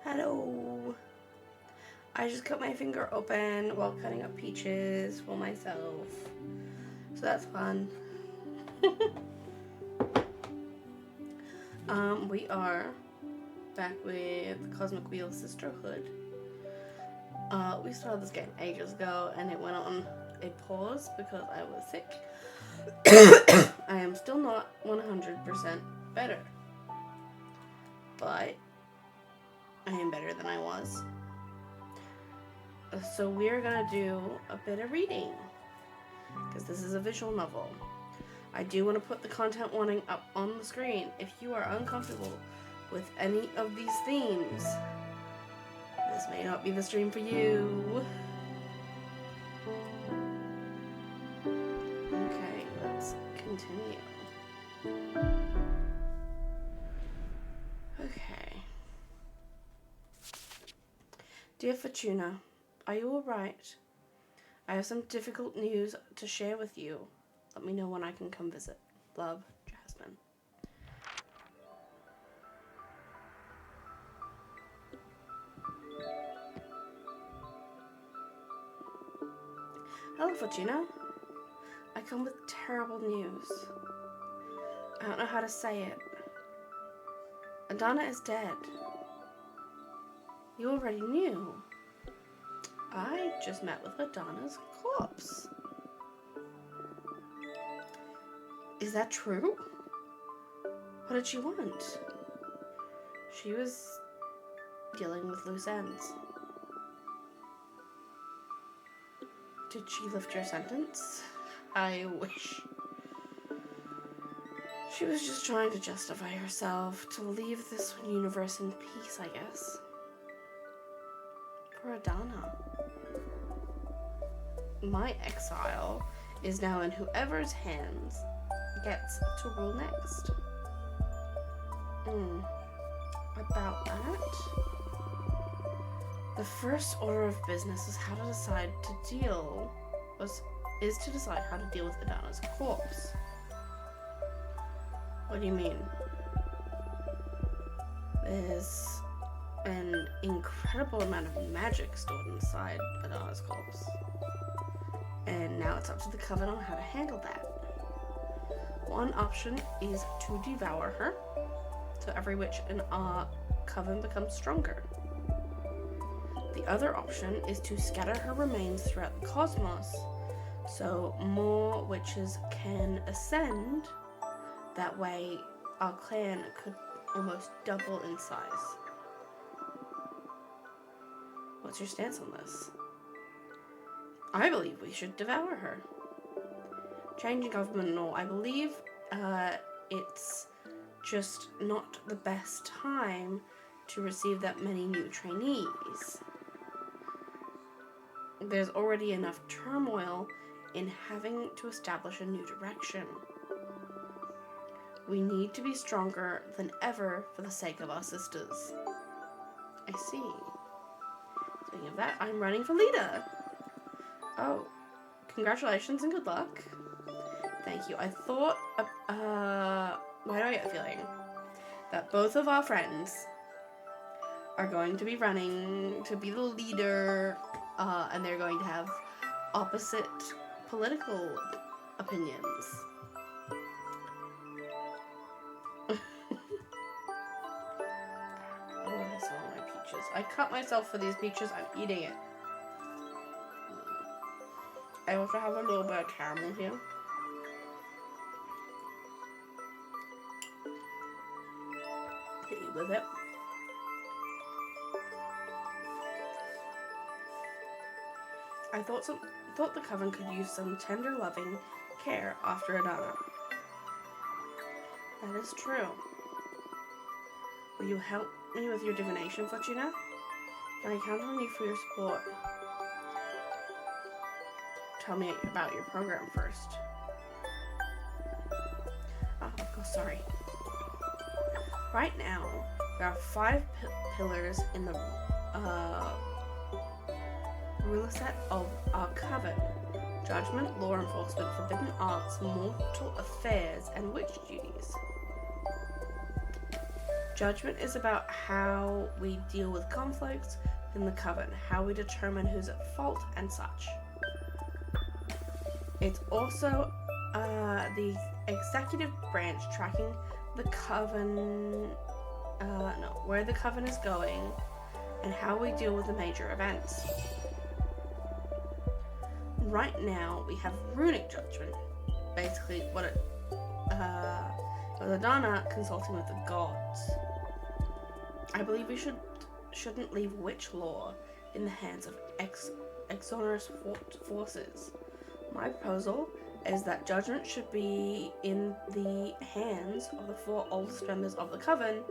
Hello. I just cut my finger open while cutting up peaches for myself. So that's fun. We are back with Cosmic Wheel Sisterhood. We started this game ages ago and it went on a pause because I was sick. I am still not 100% better, but I am better than I was. So we're gonna do a bit of reading because this is a visual novel. I do want to put the content warning up on the screen. If you are uncomfortable with any of these themes, this may not be the stream for you. Okay, let's continue. Okay. Dear Fortuna, are you alright? I have some difficult news to share with you. Let me know when I can come visit. Love, Jasmine. Hello, Fortuna. I come with terrible news. I don't know how to say it. Adana is dead. You already knew. I just met with Adana's corpse. Is that true? What did she want? She was dealing with loose ends. Did she lift your sentence? I wish. She was just trying to justify herself, to leave this universe in peace, I guess. For Adana. My exile is now in whoever's hands gets to rule next. About that? The first order of business is how to decide to deal with Adana's corpse. What do you mean? There's an incredible amount of magic stored inside Adana's corpse. And now it's up to the Coven on how to handle that. One option is to devour her, so every witch in our Coven becomes stronger. The other option is to scatter her remains throughout the cosmos, so more witches can ascend. That way, our clan could almost double in size. What's your stance on this? I believe we should devour her. Changing government and all, I believe it's just not the best time to receive that many new trainees. There's already enough turmoil in having to establish a new direction. We need to be stronger than ever for the sake of our sisters. I see. Speaking of that, I'm running for leader. Oh, congratulations and good luck. Thank you. I thought, why do I get a feeling that both of our friends are going to be running to be the leader, and they're going to have opposite political opinions. I cut myself for these peaches. I'm eating it. I also have a little bit of caramel here. Hit you with it. I thought the coven could use some tender, loving care after Adana. That is true. Will you help me with your divination, Fortuna? Can I count on you for your support? Tell me about your program first. Of course, sorry. Right now, there are 5 pillars in the ruler set of our coven: judgment, law enforcement, forbidden arts, mortal affairs, and witch duties. Judgment is about how we deal with conflicts in the coven, how we determine who's at fault, and such. It's also the executive branch tracking the coven, where the coven is going, and how we deal with the major events. Right now, we have runic judgment, basically what it, Adana consulting with the gods. I believe we shouldn't leave witch law in the hands of exonerous forces. My proposal is that judgment should be in the hands of the 4 oldest members of the coven,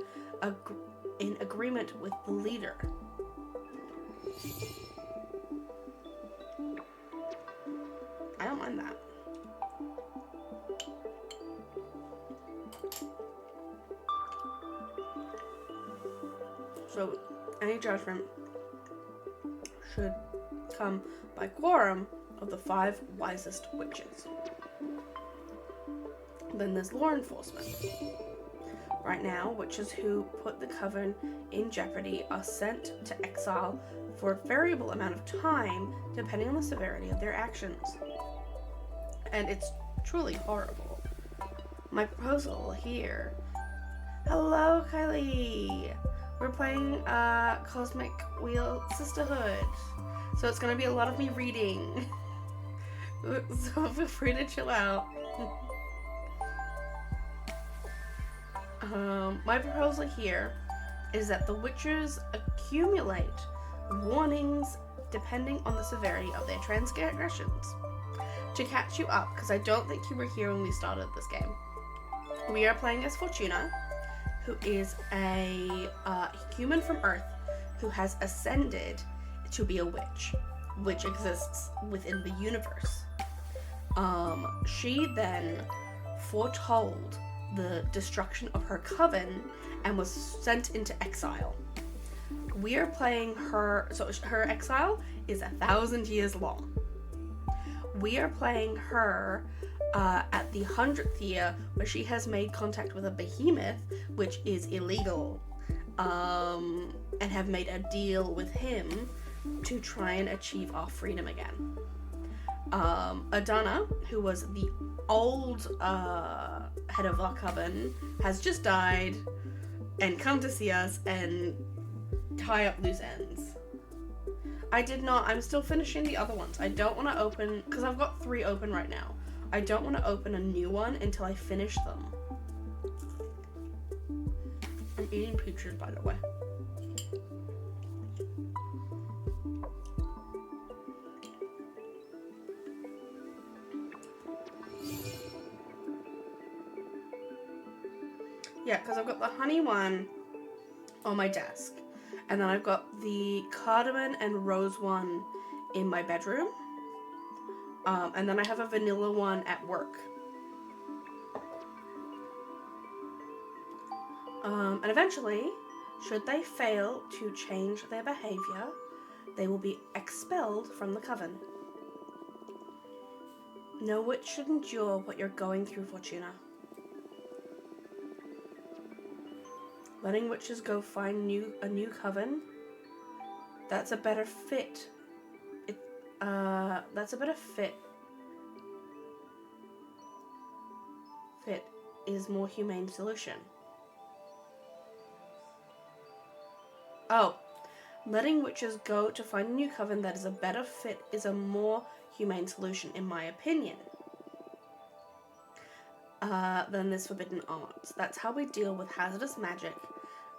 in agreement with the leader. I don't mind that. So, any judgment should come by quorum of the 5 wisest witches. Then there's law enforcement. Right now, witches who put the coven in jeopardy are sent to exile for a variable amount of time, depending on the severity of their actions. And it's truly horrible. My proposal here. Hello, Kylie! We're playing Cosmic Wheel Sisterhood. So it's going to be a lot of me reading. So feel free to chill out. My proposal here is that the witches accumulate warnings depending on the severity of their transgressions. To catch you up, because I don't think you were here when we started this game, we are playing as Fortuna, who is a human from Earth who has ascended to be a witch, which exists within the universe. She then foretold the destruction of her coven and was sent into exile. We are playing her, so her exile is 1,000 years long. We are playing her at the 100th year, where she has made contact with a behemoth, which is illegal, and have made a deal with him to try and achieve our freedom again. Adana, who was the old head of our coven, has just died and come to see us and tie up loose ends. I'm still finishing the other ones. I don't want to open, because I've got 3 open right now. I don't want to open a new one until I finish them. I'm eating peaches, by the way. Yeah, because I've got the honey one on my desk. And then I've got the cardamom and rose one in my bedroom. And then I have a vanilla one at work. And eventually, should they fail to change their behavior, they will be expelled from the coven. No witch should endure what you're going through, Fortuna. Letting witches go find a new coven, that's a better fit. That's a better fit. Fit is more humane solution. Oh, Letting witches go to find a new coven that is a better fit is a more humane solution, in my opinion, than this forbidden arts. That's how we deal with hazardous magic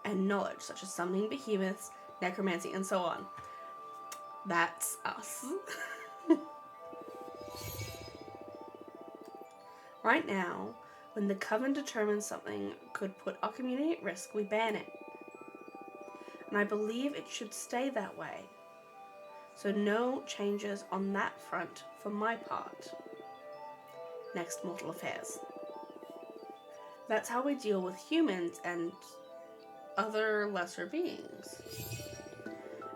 and knowledge, such as summoning behemoths, necromancy, and so on. That's us. Right now, when the coven determines something could put our community at risk, we ban it. And I believe it should stay that way. So no changes on that front for my part. Next, mortal affairs. That's how we deal with humans and other lesser beings.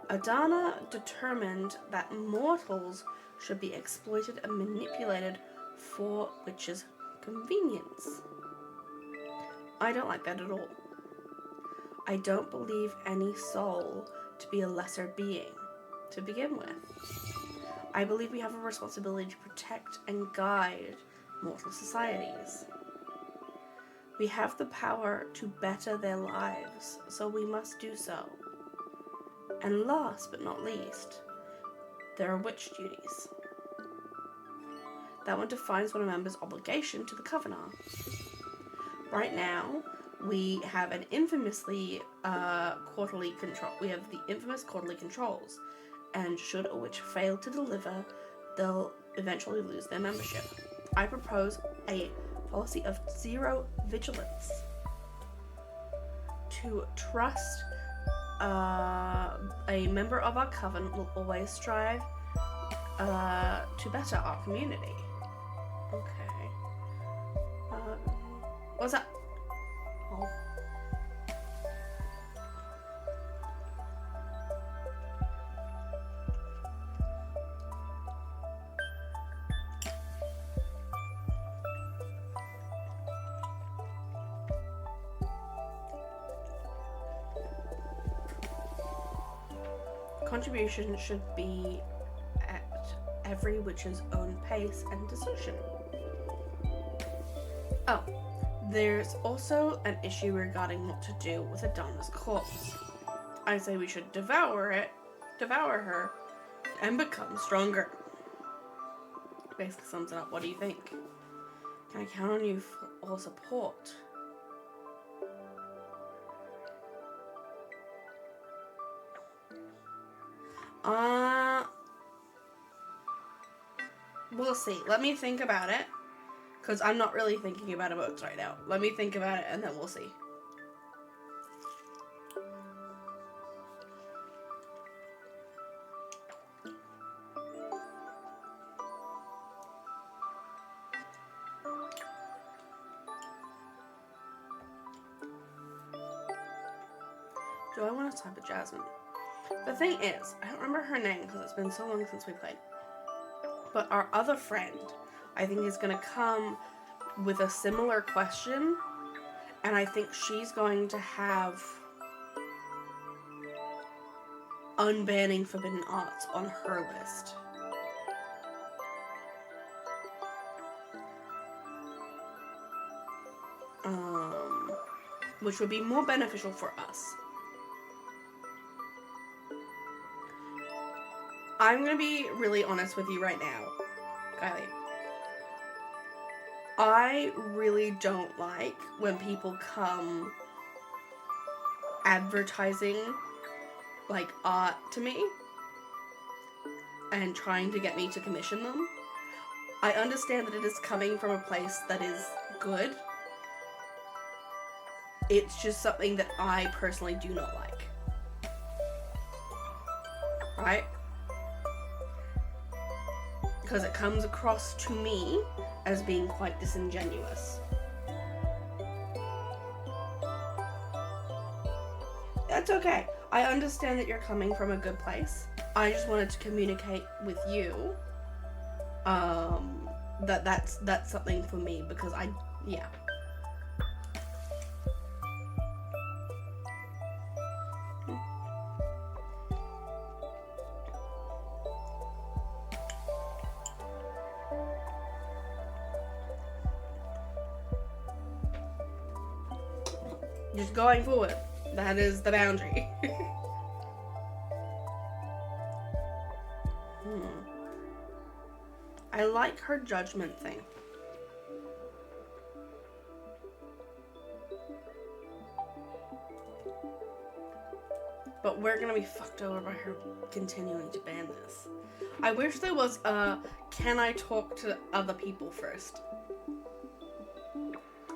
Adana determined that mortals should be exploited and manipulated for witches' convenience. I don't like that at all. I don't believe any soul to be a lesser being to begin with. I believe we have a responsibility to protect and guide mortal societies. We have the power to better their lives, so we must do so. And last but not least, there are witch duties. That one defines what a member's obligation to the coven are. Right now, we have an infamously quarterly control. We have the infamous quarterly controls, and should a witch fail to deliver, they'll eventually lose their membership. I propose a policy of zero vigilance. To trust a member of our coven will always strive to better our community. Okay. What's up? Oh. Contribution should be at every witch's own pace and decision. Oh, there's also an issue regarding what to do with Adana's corpse. I say we should devour her, and become stronger. Basically sums it up. What do you think? Can I count on you for all support? We'll see. Let me think about it, because I'm not really thinking about emotes right now. Let me think about it, and then we'll see. Do I want to type of Jasmine? The thing is, I don't remember her name because it's been so long since we played. But our other friend, I think, is going to come with a similar question. And I think she's going to have unbanning forbidden arts on her list. Which would be more beneficial for us. I'm going to be really honest with you right now, Kylie. I really don't like when people come advertising, like, art to me and trying to get me to commission them. I understand that it is coming from a place that is good. It's just something that I personally do not like. Right? Because it comes across to me as being quite disingenuous. That's okay. I understand that you're coming from a good place. I just wanted to communicate with you that's something for me, because yeah. Just going forward. That is the boundary. I like her judgment thing. But we're gonna be fucked over by her continuing to ban this. I wish there was a, can I talk to other people first?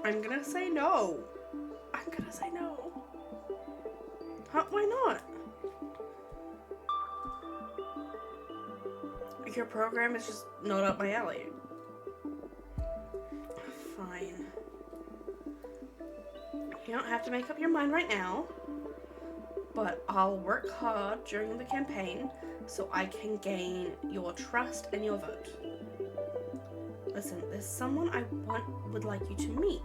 I'm gonna say no. I'm gonna say no. Why not? Your program is just not up my alley. Fine. You don't have to make up your mind right now, but I'll work hard during the campaign so I can gain your trust and your vote. Listen, there's someone I would like you to meet.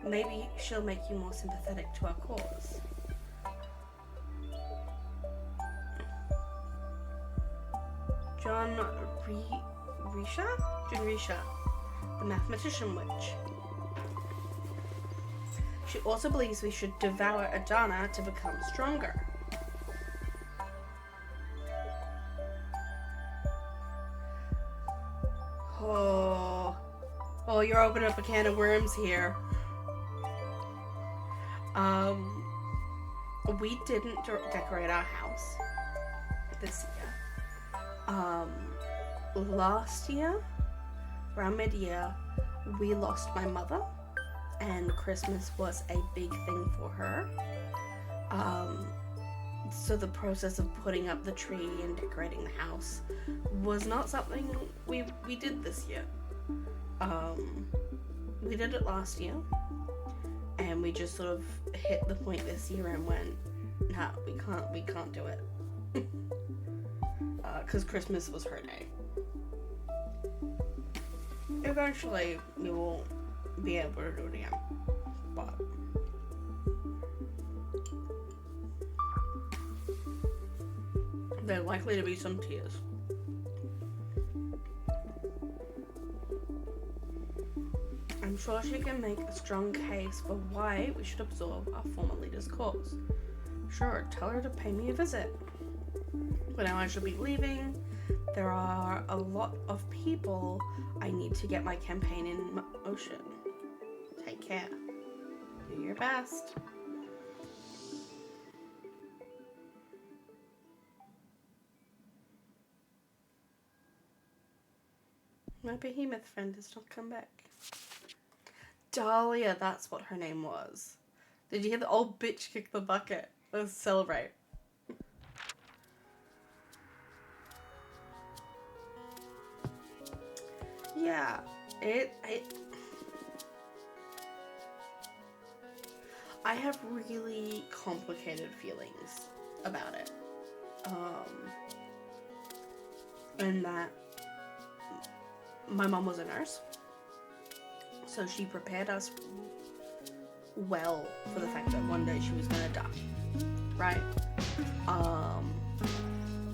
Maybe she'll make you more sympathetic to our cause. John Risha, the mathematician witch. She also believes we should devour Adana to become stronger. Oh, you're opening up a can of worms here. We didn't decorate our house this year. Last year, around mid-year, we lost my mother, and Christmas was a big thing for her. So the process of putting up the tree and decorating the house was not something we did this year. We did it last year, and we just sort of hit the point this year and went, nah, we can't do it. Because Christmas was her day. Eventually, we will be able to do it again, but there are likely to be some tears. I'm sure she can make a strong case for why we should absorb our former leader's cause. Sure, tell her to pay me a visit. But now I should be leaving. There are a lot of people I need to get my campaign in motion. Take care. Do your best. My behemoth friend has not come back. Dahlia, that's what her name was. Did you hear the old bitch kick the bucket? Let's celebrate. Yeah, I have really complicated feelings about it. And that my mom was a nurse, so she prepared us well for the fact that one day she was gonna die, right?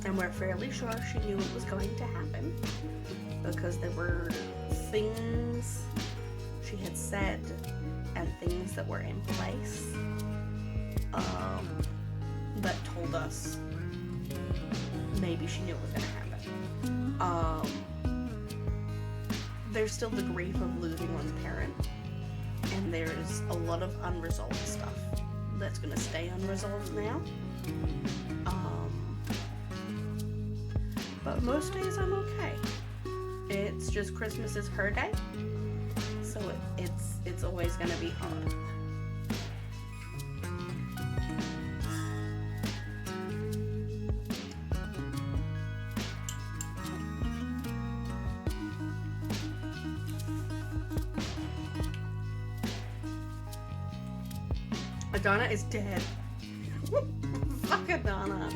And we're fairly sure she knew it was going to happen because there were things she had said and things that were in place that told us maybe she knew it was going to happen. There's still the grief of losing one parent, and there's a lot of unresolved stuff that's going to stay unresolved now. But most days I'm okay. It's just Christmas is her day, so it's always going to be hard. Adana is dead. Fuck Adana.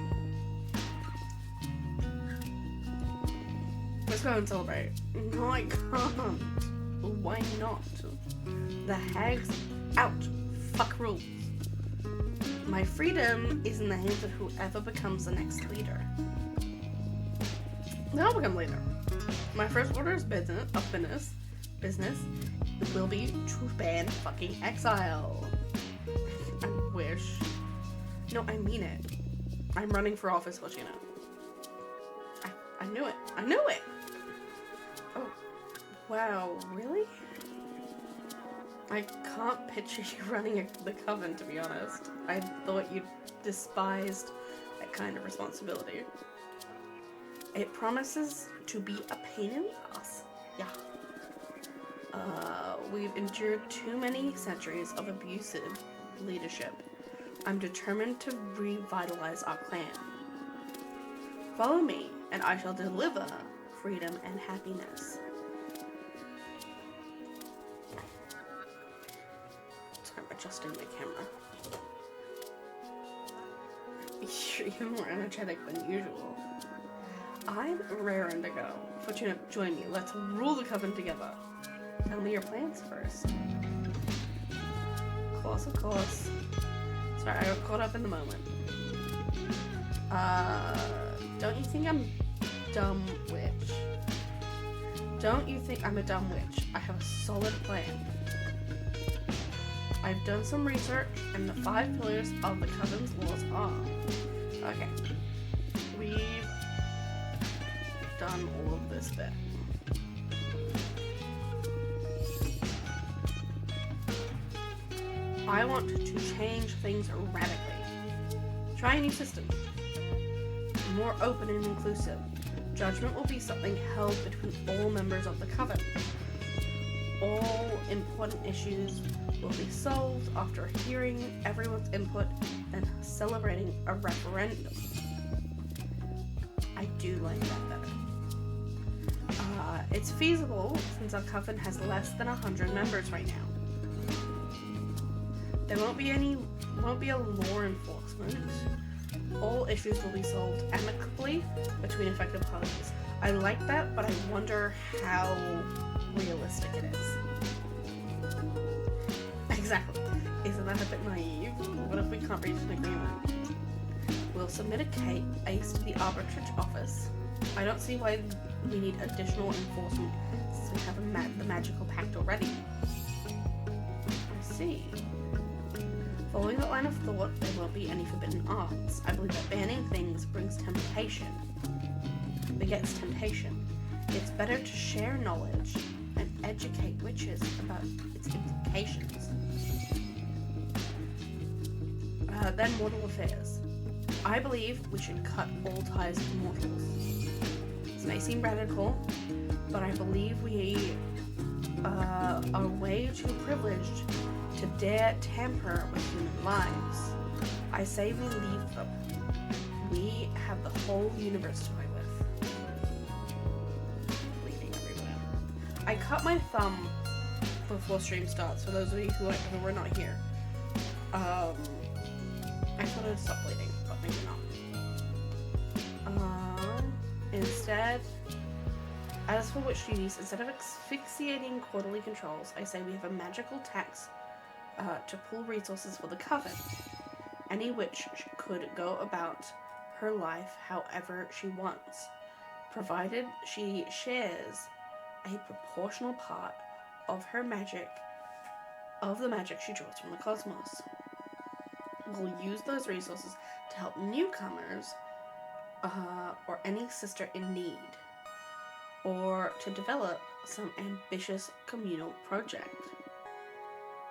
Let's go and celebrate. No, I can't. Why not? The hag's out. Fuck rules. My freedom is in the hands of whoever becomes the next leader. Then I'll become leader. My first order of business will be to ban fucking exile. I wish. No, I mean it. I'm running for office, what you know. I knew it. I knew it! Wow, really? I can't picture you running the coven, to be honest. I thought you despised that kind of responsibility. It promises to be a pain in the ass. Yeah. We've endured too many centuries of abusive leadership. I'm determined to revitalize our clan. Follow me, and I shall deliver freedom and happiness. Sorry, I'm adjusting my camera. You're even more energetic than usual. I'm raring to go. Fortuna, join me. Let's rule the coven together. Tell me your plans first. Of course. Sorry, I got caught up in the moment. Don't you think I'm dumb witch? Don't you think I'm a dumb witch? I have a solid plan. I've done some research, and the 5 pillars of the coven's laws are... Okay. We've done all of this bit. I want to change things radically. Try a new system. More open and inclusive. Judgment will be something held between all members of the coven. All important issues will be solved after hearing everyone's input and celebrating a referendum. I do like that better. It's feasible since our coven has less than 100 members right now. There won't be a law enforcement. All issues will be solved amicably between affected parties. I like that, but I wonder how realistic it is. Exactly. Isn't that a bit naive? What if we can't reach an agreement? We'll submit a case to the arbitrage office. I don't see why we need additional enforcement since we have the magical pact already. I see. Following that line of thought, there won't be any forbidden arts. I believe that banning things begets temptation. It's better to share knowledge and educate witches about its implications. Then mortal affairs. I believe we should cut all ties with mortals. This may seem radical, but I believe we are way too privileged to dare tamper with human lives. I say we leave them. We have the whole universe to play with. Bleeding everywhere. I cut my thumb before stream starts, for those of you who were not here. I thought it would stop bleeding, but maybe not. Instead, as for witch duties, instead of asphyxiating quarterly controls, I say we have a magical tax to pool resources for the coven. Any witch could go about her life however she wants, provided she shares a proportional part of her magic, of the magic she draws from the cosmos. We'll use those resources to help newcomers or any sister in need, or to develop some ambitious communal project.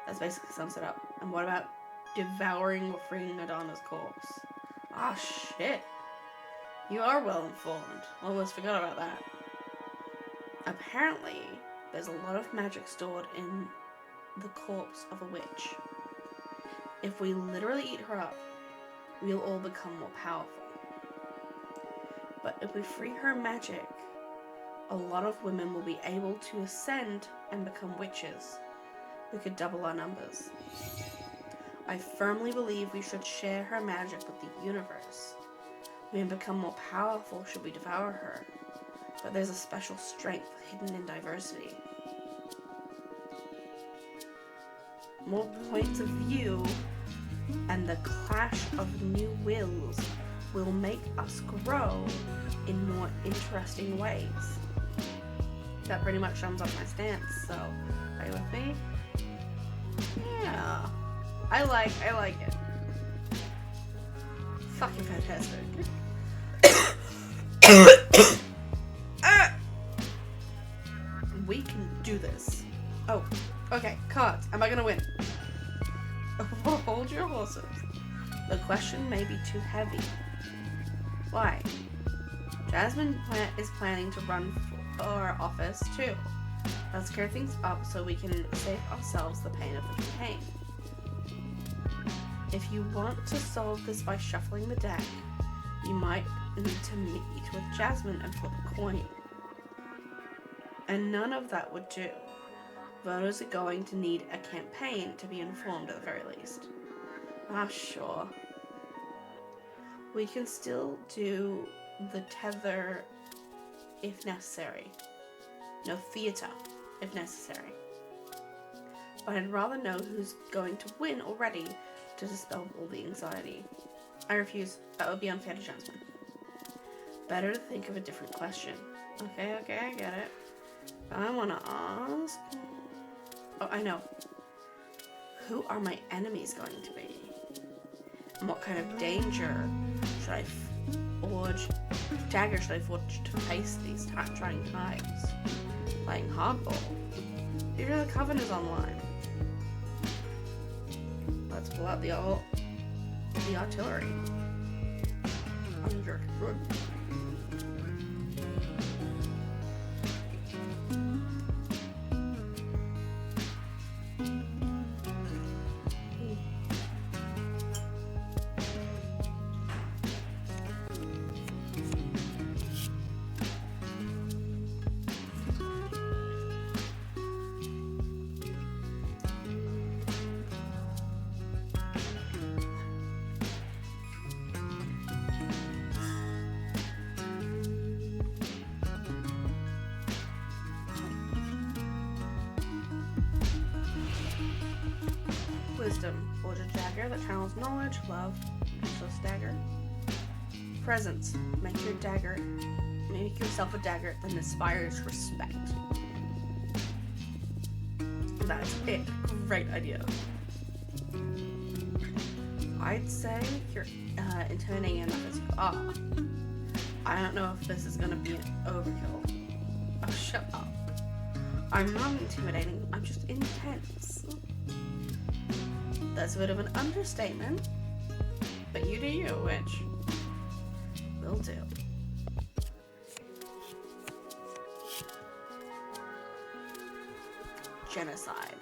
That basically sums it up. And what about devouring or freeing Nadana's corpse? Ah, shit. You are well informed. Almost forgot about that. Apparently, there's a lot of magic stored in the corpse of a witch. If we literally eat her up, we'll all become more powerful. But if we free her magic, a lot of women will be able to ascend and become witches. We could double our numbers. I firmly believe we should share her magic with the universe. We can become more powerful should we devour her, but there's a special strength hidden in diversity. More points of view and the clash of new wills will make us grow in more interesting ways. That pretty much sums up my stance, so are you with me? Yeah. I like it. Fucking fantastic. We can do this. Oh, okay, cards. Am I gonna win? Hold your horses. The question may be too heavy. Why? Jasmine is planning to run for our office too. Let's clear things up so we can save ourselves the pain of the campaign. If you want to solve this by shuffling the deck, you might need to meet with Jasmine and flip a coin. And none of that would do. Voters are going to need a campaign to be informed at the very least. Ah, sure. We can still do the tether if necessary. No, theater if necessary. But I'd rather know who's going to win already to dispel all the anxiety. I refuse. That would be unfair to Jasmine. Better to think of a different question. Okay, I get it. I want to ask... Oh, I know. Who are my enemies going to be? And what kind of danger should I forge to face these trying times? Playing hardball. Usually the Coven is online. Let's pull out the artillery. Under good. Wisdom. Forge a dagger that channels knowledge, love, useless dagger. Presence. Make yourself a dagger that inspires respect. That's it. Great idea. I'd say you're intimidating enough as you are. I don't know if this is gonna be an overkill. Oh, shut up. I'm not intimidating, I'm just intense. That's a bit of an understatement, but you do you, which will do. Genocide.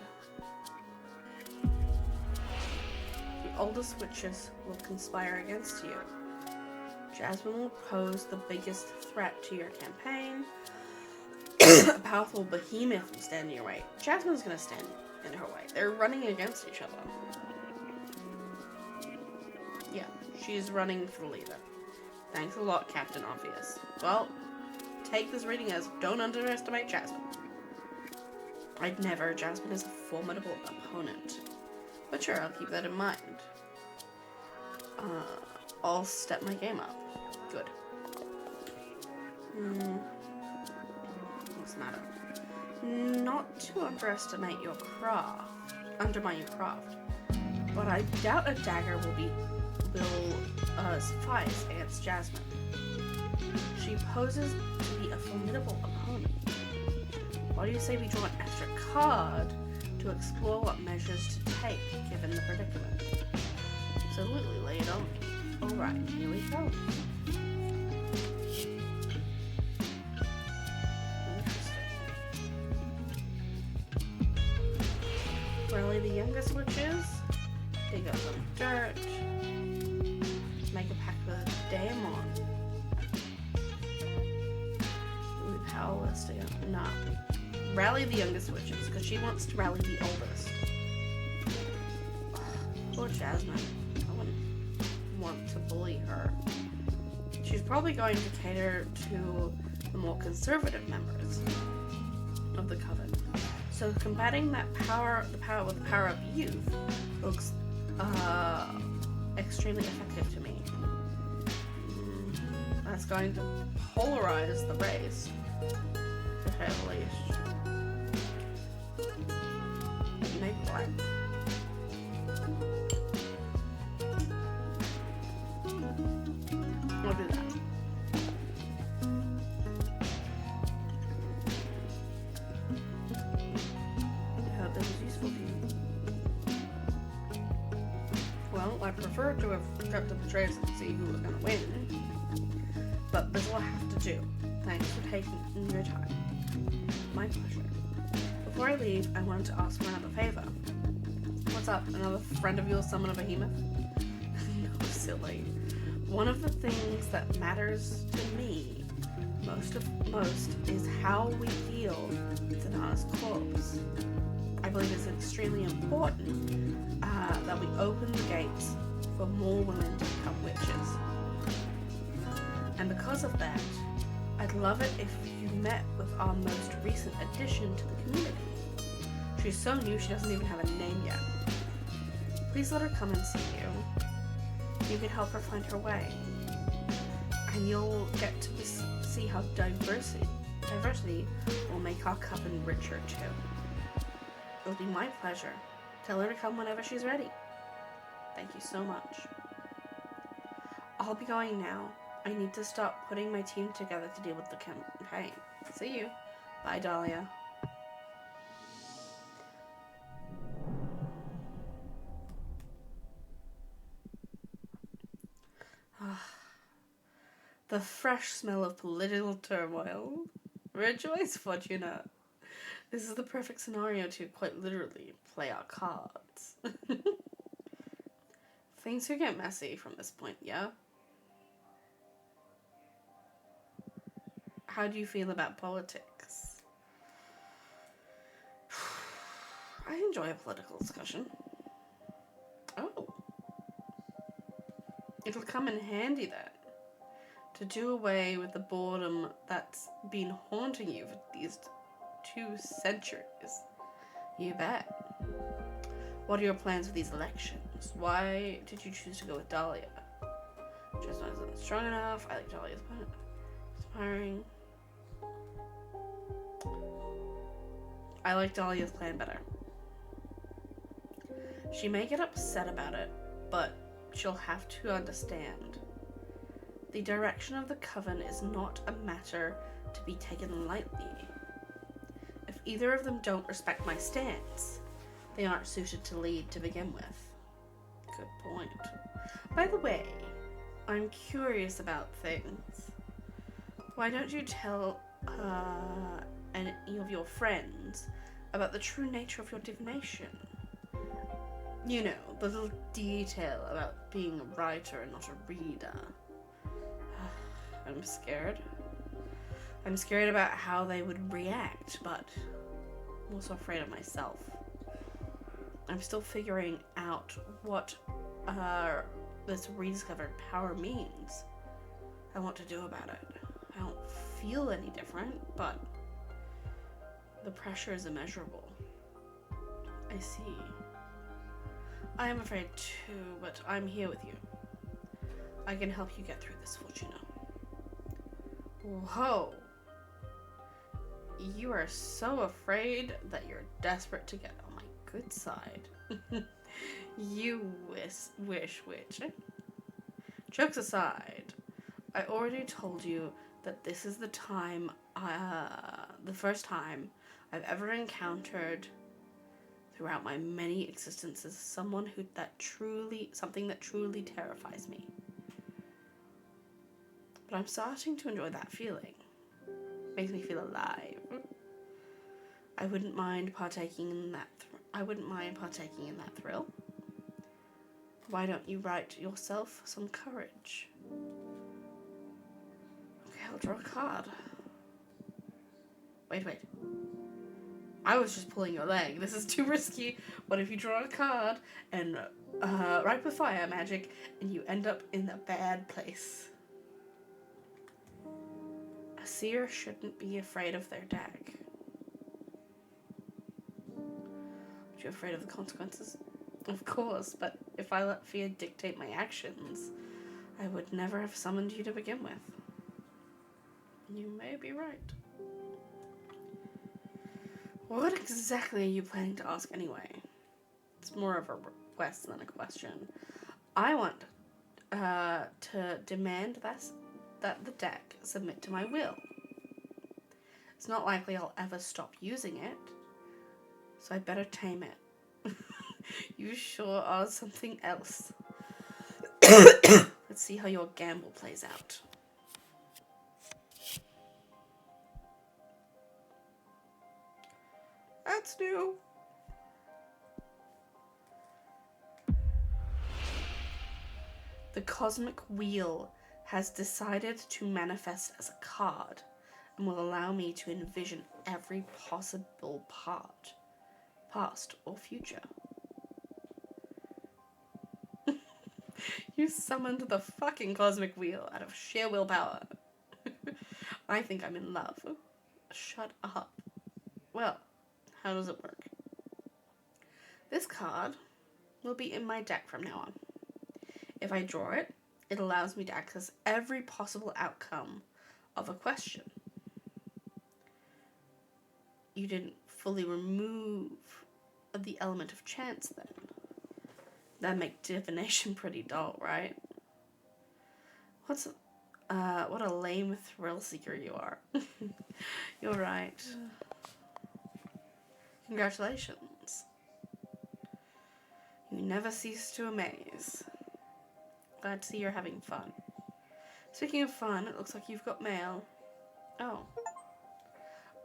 The oldest witches will conspire against you. Jasmine will pose the biggest threat to your campaign. A powerful behemoth will stand in your way. Jasmine's gonna stand in her way. They're running against each other. Yeah, she's running for leader. Thanks a lot, Captain Obvious. Well, take this reading as don't underestimate Jasmine. I'd never. Jasmine is a formidable opponent. But sure, I'll keep that in mind. I'll step my game up. Good. What's the matter? Not to underestimate your craft. Undermine your craft. But I doubt a dagger will suffice against Jasmine. She poses to be a formidable opponent. Why do you say we draw an extra card to explore what measures to take given the predicament? Absolutely, lay it on me. Alright, here we go. Rally the youngest witches. Dig up some dirt. Make a pact with Daemon. Ooh, powerless to go. Nah. Rally the youngest witches, because she wants to rally the oldest. Poor Jasmine. I wouldn't want to bully her. She's probably going to cater to the more conservative members of the Coven. So combating that the power with the power of youth looks extremely effective to me. That's going to polarize the race, to say the least. Make black. We'll do that. preferred to have kept up the trace and see who was going to win. But this will have to do. Thanks for taking your time. My pleasure. Before I leave, I wanted to ask for another favor. What's up? Another friend of yours summon a behemoth? No, silly. One of the things that matters to me most is how we deal with Zanana's corpse. I believe it's extremely important that we open the gates for more women to become witches. And because of that, I'd love it if you met with our most recent addition to the community. She's so new she doesn't even have a name yet. Please let her come and see you. You can help her find her way. And you'll get to see how diversity will make our coven richer too. It'll be my pleasure. Tell her to come whenever she's ready. Thank you so much. I'll be going now. I need to start putting my team together to deal with the campaign. See you. Bye, Dahlia. The fresh smell of political turmoil. Rejoice, Fortuna. This is the perfect scenario to, quite literally, play our cards. Things could get messy from this point, yeah? How do you feel about politics? I enjoy a political discussion. Oh. It'll come in handy then. To do away with the boredom that's been haunting you for these 2 centuries. You bet. What are your plans for these elections? Why did you choose to go with Dahlia? Just wasn't strong enough. I like Dahlia's plan. Inspiring. I like Dahlia's plan better. She may get upset about it, but she'll have to understand. The direction of the coven is not a matter to be taken lightly. If either of them don't respect my stance, they aren't suited to lead to begin with. Good point. By the way, I'm curious about things. Why don't you tell any of your friends about the true nature of your divination? You know, the little detail about being a writer and not a reader. I'm scared. I'm scared about how they would react, but I'm also afraid of myself. I'm still figuring out what this rediscovered power means. I want to do about it. I don't feel any different, but the pressure is immeasurable. I see. I am afraid too, but I'm here with you. I can help you get through this, Fortuna. Whoa. You are so afraid that you're desperate to get on my good side. You wish witch. Jokes aside, I already told you that this is the first time I've ever encountered throughout my many existences something that truly terrifies me. But I'm starting to enjoy that feeling. Makes me feel alive. I wouldn't mind partaking in that thrill. Why don't you write yourself some courage? Okay, I'll draw a card. Wait. I was just pulling your leg. This is too risky. What if you draw a card and write with fire magic and you end up in a bad place? A seer shouldn't be afraid of their dag. Are you afraid of the consequences? Of course, but if I let fear dictate my actions, I would never have summoned you to begin with. You may be right. What exactly are you planning to ask anyway? It's more of a request than a question. I want to demand that the deck submit to my will. It's not likely I'll ever stop using it, so I better tame it. You sure are something else. Let's see how your gamble plays out. That's new. The cosmic wheel has decided to manifest as a card and will allow me to envision every possible part, past or future. You summoned the fucking cosmic wheel out of sheer willpower. I think I'm in love. Shut up. Well, how does it work? This card will be in my deck from now on. If I draw it, it allows me to access every possible outcome of a question. You didn't fully remove the element of chance then. That'd make divination pretty dull, right? What a lame thrill seeker you are. You're right. Congratulations. You never cease to amaze. Glad to see you're having fun. Speaking of fun, it looks like you've got mail. Oh.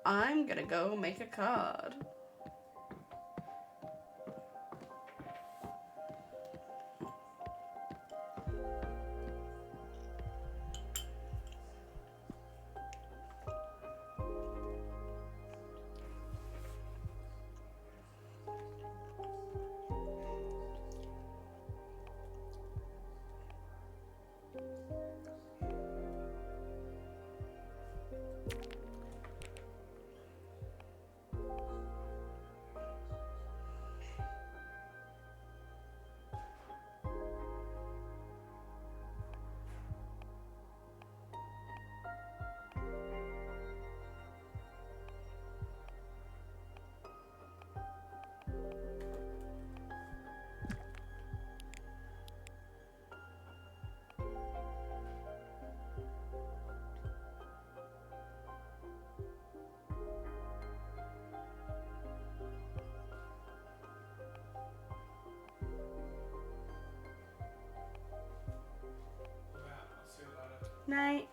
I'm gonna go make a card. Night.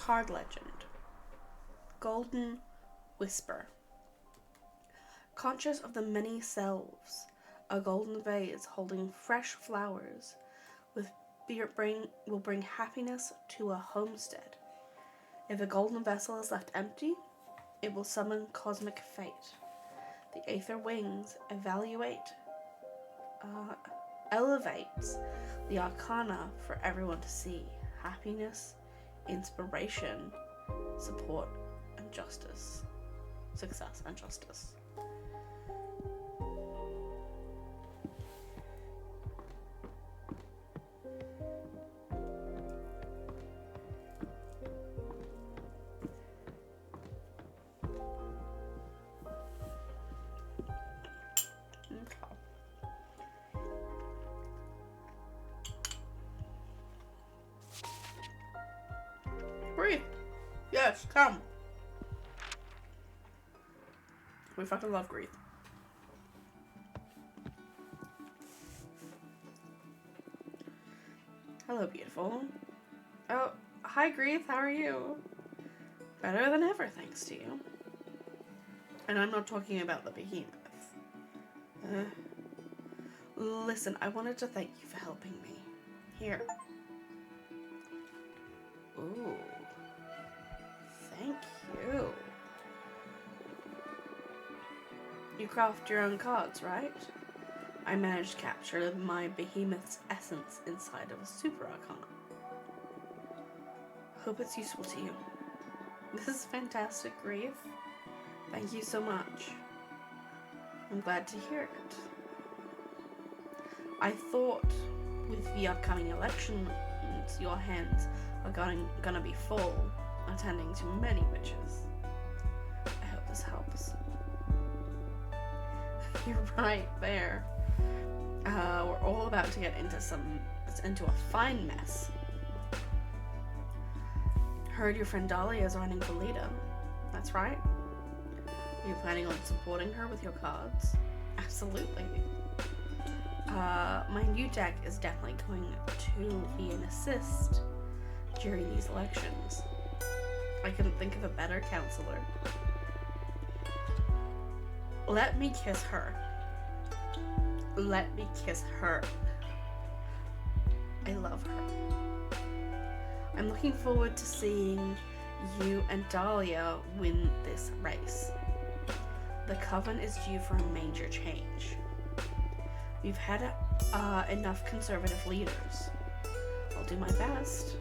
Card legend. Golden Whisper. Conscious of the many selves, a golden vase holding fresh flowers will bring happiness to a homestead. If a golden vessel is left empty, it will summon cosmic fate. The aether wings elevates the arcana for everyone to see. Happiness, inspiration, support, and justice. Success and justice. Breathe. Yes, come. We fucking love Grief. Hello, beautiful. Oh, hi, Grief. How are you? Better than ever, thanks to you. And I'm not talking about the behemoth. Listen, I wanted to thank you for helping me. Here. Ooh. Thank you. You craft your own cards, right? I managed to capture my behemoth's essence inside of a super arcana. Hope it's useful to you. This is fantastic, Grief. Thank you so much. I'm glad to hear it. I thought with the upcoming elections, your hands are gonna be full, attending to many witches. I hope this helps. You're right there. We're all about to get into a fine mess. Heard your friend Dahlia is running for leader. That's right. Are you planning on supporting her with your cards? Absolutely. My new deck is definitely going to be an assist during these elections. I couldn't think of a better counselor. Let me kiss her. Let me kiss her. I love her. I'm looking forward to seeing you and Dahlia win this race. The Coven is due for a major change. We've had enough conservative leaders. I'll do my best.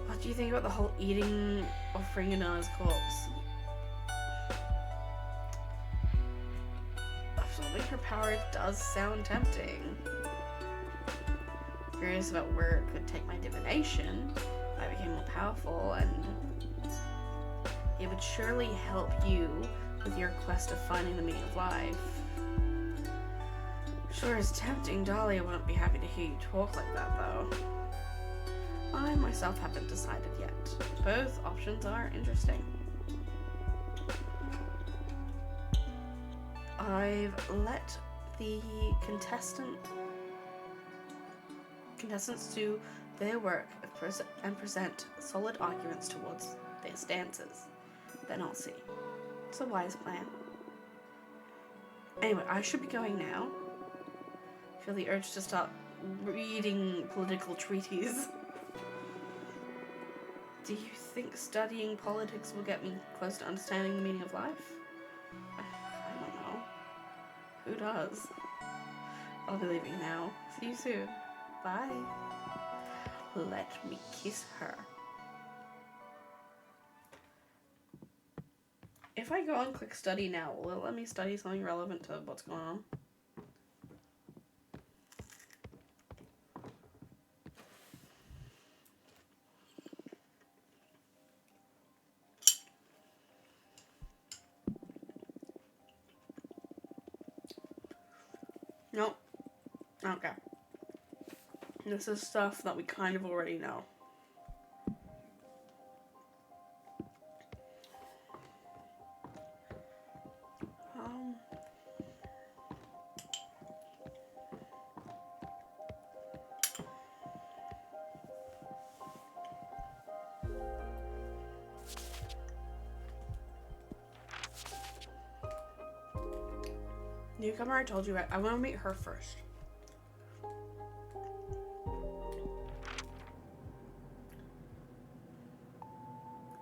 What do you think about the whole eating of Fringana's corpse? Absorbing her power does sound tempting. Curious about where it could take my divination if I became more powerful, and it would surely help you with your quest of finding the meaning of life. Sure is tempting. Dahlia wouldn't be happy to hear you talk like that, though. I myself haven't decided yet. Both options are interesting. I've let the contestants do their work and present solid arguments towards their stances. Then I'll see. It's a wise plan. Anyway, I should be going now. I feel the urge to start reading political treaties. Do you think studying politics will get me close to understanding the meaning of life? I don't know. Who does? I'll be leaving now. See you soon. Bye. Let me kiss her. If I go and click study now, will it let me study something relevant to what's going on? Nope. Okay. This is stuff that we kind of already know. Newcomer, I told you about. I want to meet her first.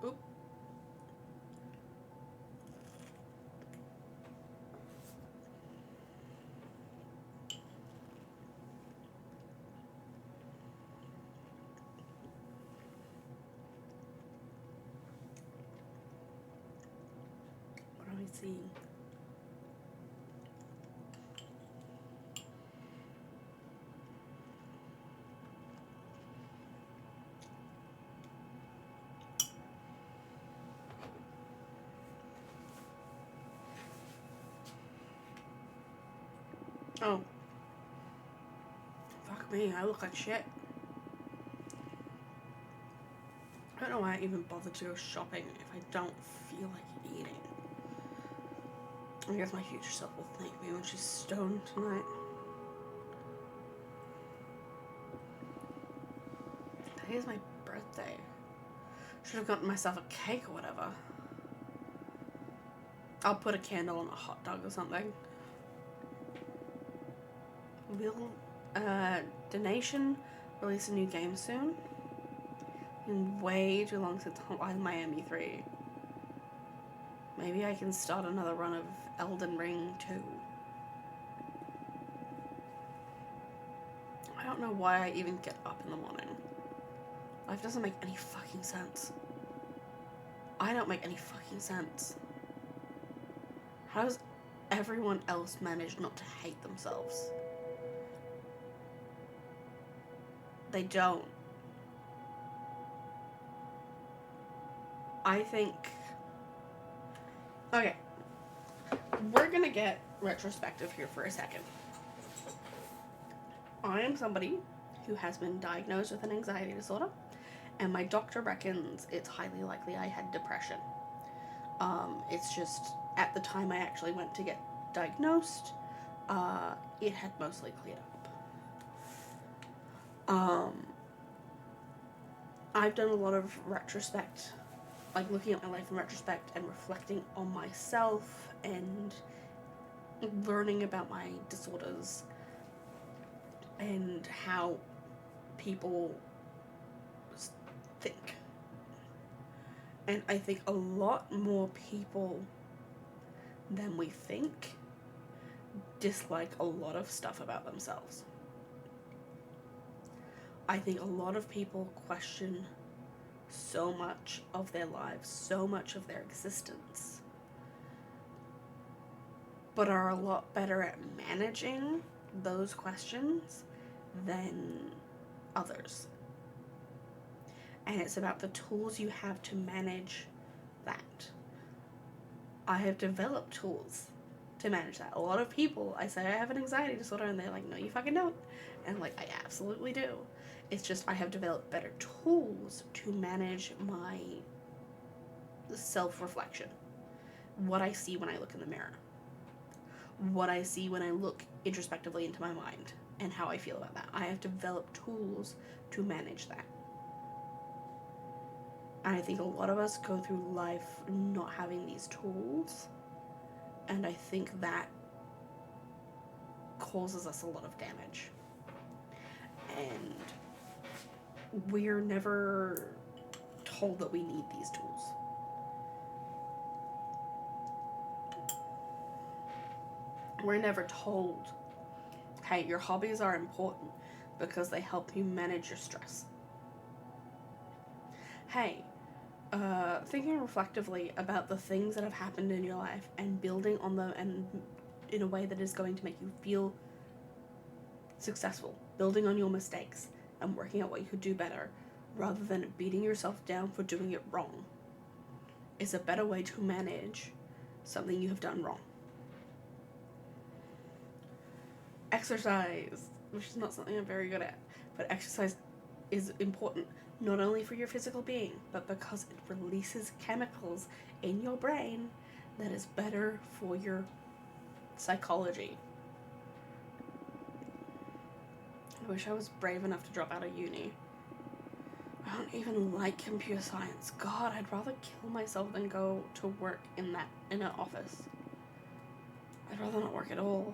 Oop. What are we seeing? Oh. Fuck me, I look like shit. I don't know why I even bother to go shopping if I don't feel like eating. I guess my future self will thank me when she's stoned tonight. Today is my birthday. Should have gotten myself a cake or whatever. I'll put a candle on a hot dog or something. Will Donation release a new game soon? Been way too long since Miami 3. Maybe I can start another run of Elden Ring 2. I don't know why I even get up in the morning. Life doesn't make any fucking sense. I don't make any fucking sense. How does everyone else manage not to hate themselves? They don't. I think... Okay. We're gonna get retrospective here for a second. I am somebody who has been diagnosed with an anxiety disorder, and my doctor reckons it's highly likely I had depression. It's just, at the time I actually went to get diagnosed, it had mostly cleared up. I've done a lot of retrospect, like looking at my life in retrospect and reflecting on myself and learning about my disorders and how people think. And I think a lot more people than we think dislike a lot of stuff about themselves. I think a lot of people question so much of their lives, so much of their existence, but are a lot better at managing those questions than others. And it's about the tools you have to manage that. I have developed tools to manage that. A lot of people, I say I have an anxiety disorder, and they're like, no, you fucking don't. And I'm like, I absolutely do. It's just I have developed better tools to manage my self-reflection. What I see when I look in the mirror. What I see when I look introspectively into my mind and how I feel about that. I have developed tools to manage that. And I think a lot of us go through life not having these tools, and I think that causes us a lot of damage. And we're never told that we need these tools. We're never told, hey, your hobbies are important because they help you manage your stress. Hey, thinking reflectively about the things that have happened in your life and building on them and in a way that is going to make you feel successful, building on your mistakes and working out what you could do better rather than beating yourself down for doing it wrong is a better way to manage something you have done wrong. Exercise, which is not something I'm very good at, but exercise is important not only for your physical being, but because it releases chemicals in your brain that is better for your psychology. I wish I was brave enough to drop out of uni. I don't even like computer science. God, I'd rather kill myself than go to work in an office. I'd rather not work at all.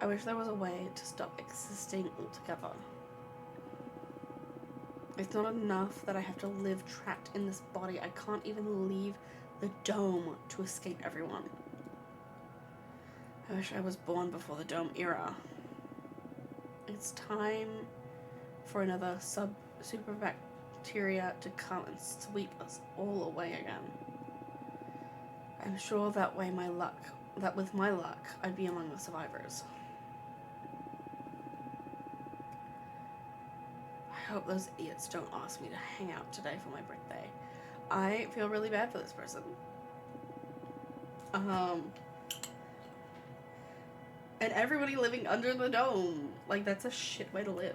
I wish there was a way to stop existing altogether. It's not enough that I have to live trapped in this body. I can't even leave the dome to escape everyone. I wish I was born before the dome era. It's time for another super bacteria to come and sweep us all away again. I'm sure that with my luck, I'd be among the survivors. I hope those idiots don't ask me to hang out today for my birthday. I feel really bad for this person. And everybody living under the dome. Like, that's a shit way to live.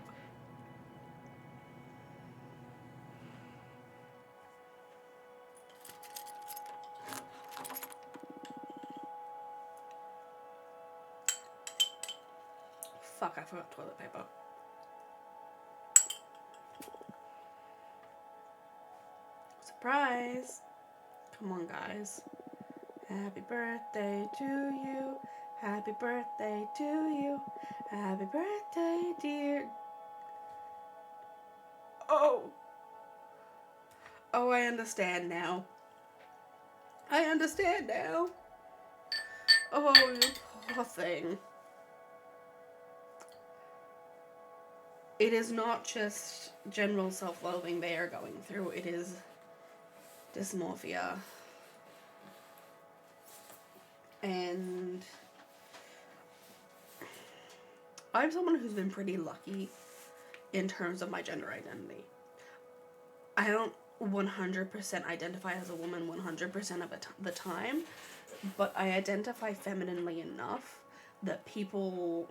Fuck, I forgot toilet paper. Surprise! Come on, guys. Happy birthday to you. Happy birthday to you. Happy birthday, dear. Oh! Oh, I understand now. I understand now. Oh, you poor thing. It is not just general self-loathing they are going through. It is dysmorphia. And I'm someone who's been pretty lucky in terms of my gender identity. I don't 100% identify as a woman 100% of the time, but I identify femininely enough that people,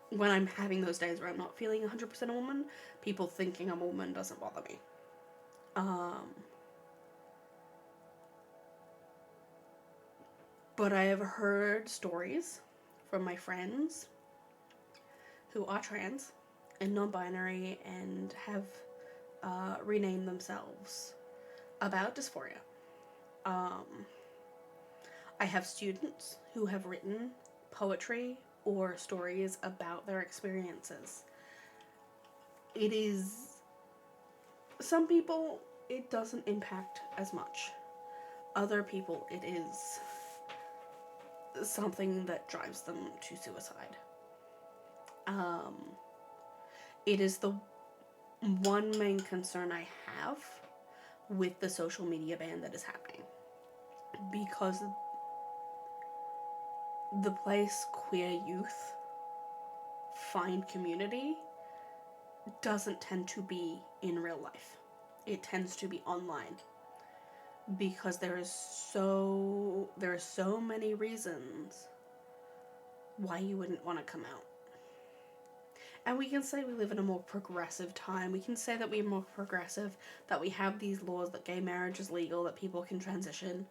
when I'm having those days where I'm not feeling 100% a woman, people thinking I'm a woman doesn't bother me. But I have heard stories from my friends who are trans and non-binary and have renamed themselves about dysphoria. I have students who have written poetry or stories about their experiences. It is, some people, it doesn't impact as much. Other people, it is something that drives them to suicide. It is the one main concern I have with the social media ban that is happening, because the place queer youth find community doesn't tend to be in real life. It tends to be online, because there are so many reasons why you wouldn't want to come out. And we can say we live in a more progressive time. We can say that we're more progressive, that we have these laws, that gay marriage is legal, that people can transition.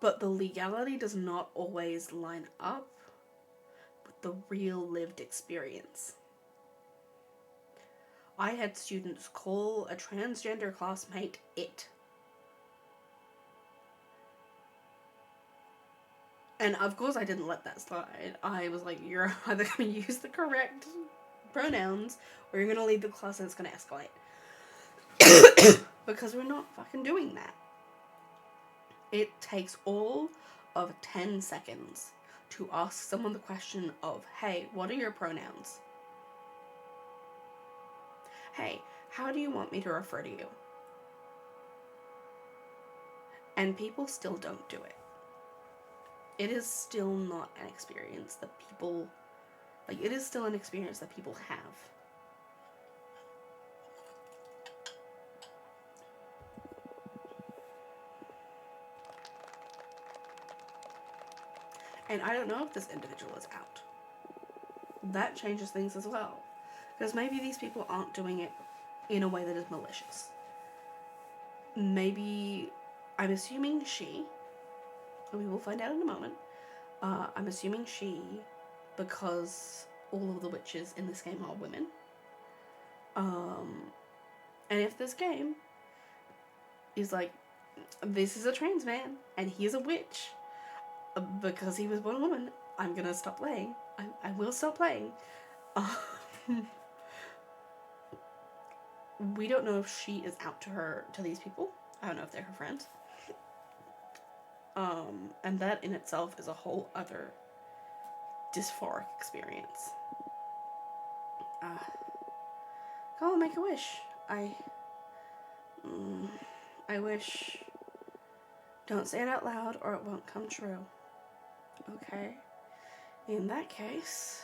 But the legality does not always line up with the real lived experience. I had students call a transgender classmate it. And of course I didn't let that slide. I was like, you're either going to use the correct pronouns or you're going to leave the class and it's going to escalate. Because we're not fucking doing that. It takes all of 10 seconds to ask someone the question of, hey, what are your pronouns? Hey, how do you want me to refer to you? And people still don't do it. It is still not an experience that people, it is still an experience that people have. And I don't know if this individual is out. That changes things as well. Because maybe these people aren't doing it in a way that is malicious. Maybe, I'm assuming she, and we will find out in a moment, I'm assuming she, because all of the witches in this game are women. And if this game is this is a trans man, and he is a witch. Because he was born a woman, I'm gonna stop playing. I will stop playing. We don't know if she is out to these people. I don't know if they're her friends. And that in itself is a whole other dysphoric experience. Go on, make a wish. I wish. Don't say it out loud or it won't come true. Okay? In that case.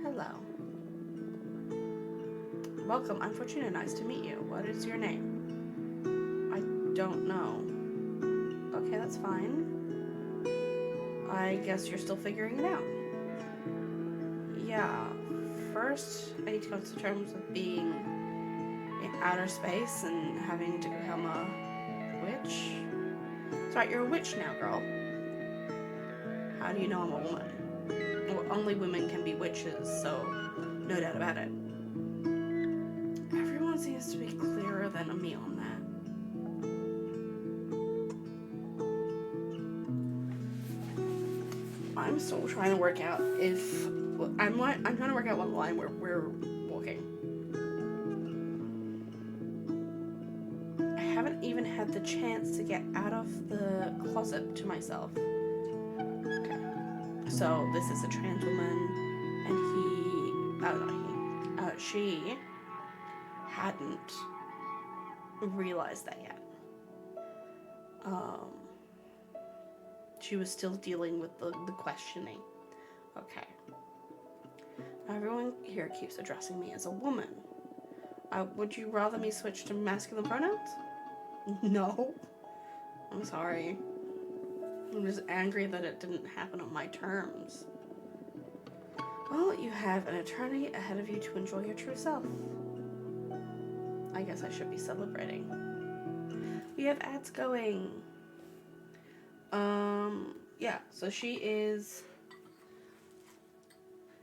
Hello. Welcome, I'm Fortuna. Nice to meet you. What is your name? I don't know. Okay, that's fine. I guess you're still figuring it out. Yeah. First, I need to come to terms with being in outer space and having to become a witch. That's right, you're a witch now, girl. How do you know I'm a woman? Well, only women can be witches, so no doubt about it. Everyone seems to be clearer than me on that. I'm still trying to work out if I'm trying to work out what line we're walking. I haven't even had the chance to get out of the closet to myself. Okay. So this is a trans woman, and she hadn't realized that yet. She was still dealing with the questioning. Okay. Everyone here keeps addressing me as a woman. Would you rather me switch to masculine pronouns? No. I'm sorry. I'm just angry that it didn't happen on my terms. Well, you have an eternity ahead of you to enjoy your true self. I guess I should be celebrating. We have ads going. Yeah, so she is...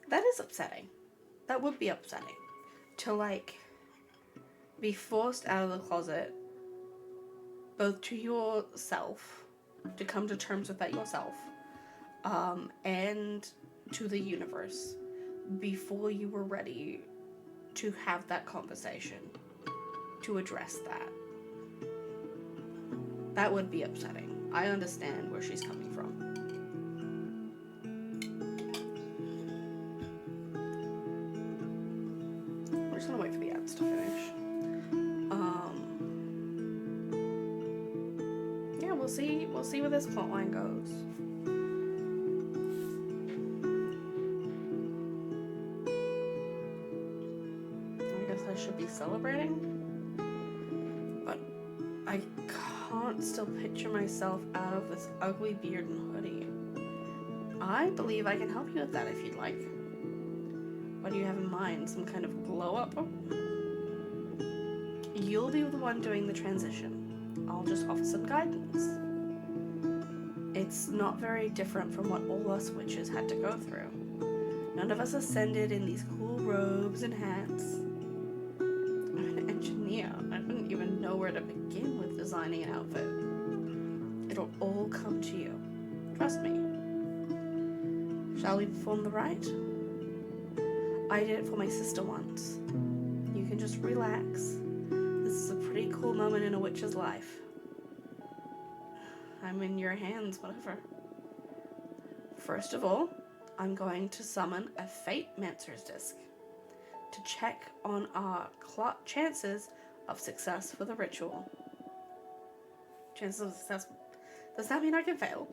That is upsetting. That would be upsetting. To, like, be forced out of the closet, both to yourself, to come to terms with that yourself, and to the universe, before you were ready to have that conversation, to address that. That would be upsetting. I understand where she's coming from. We're just gonna wait for the ads to finish. Yeah, we'll see where this plotline goes. I guess I should be celebrating, but I can't still picture myself out of this ugly beard and hoodie. I believe I can help you with that if you'd like. What do you have in mind? Some kind of glow up? You'll be the one doing the transition. I'll just offer some guidance. It's not very different from what all us witches had to go through. None of us ascended in these cool robes and hats. I'm an engineer. I wouldn't even know where to begin with designing an outfit. It'll all come to you. Trust me. Shall we perform the rite? I did it for my sister once. You can just relax. This is a pretty cool moment in a witch's life. I'm in your hands, whatever. First of all, I'm going to summon a Fate Mancer's Disc to check on our chances of success for the ritual. Chances of success. Does that mean I can fail?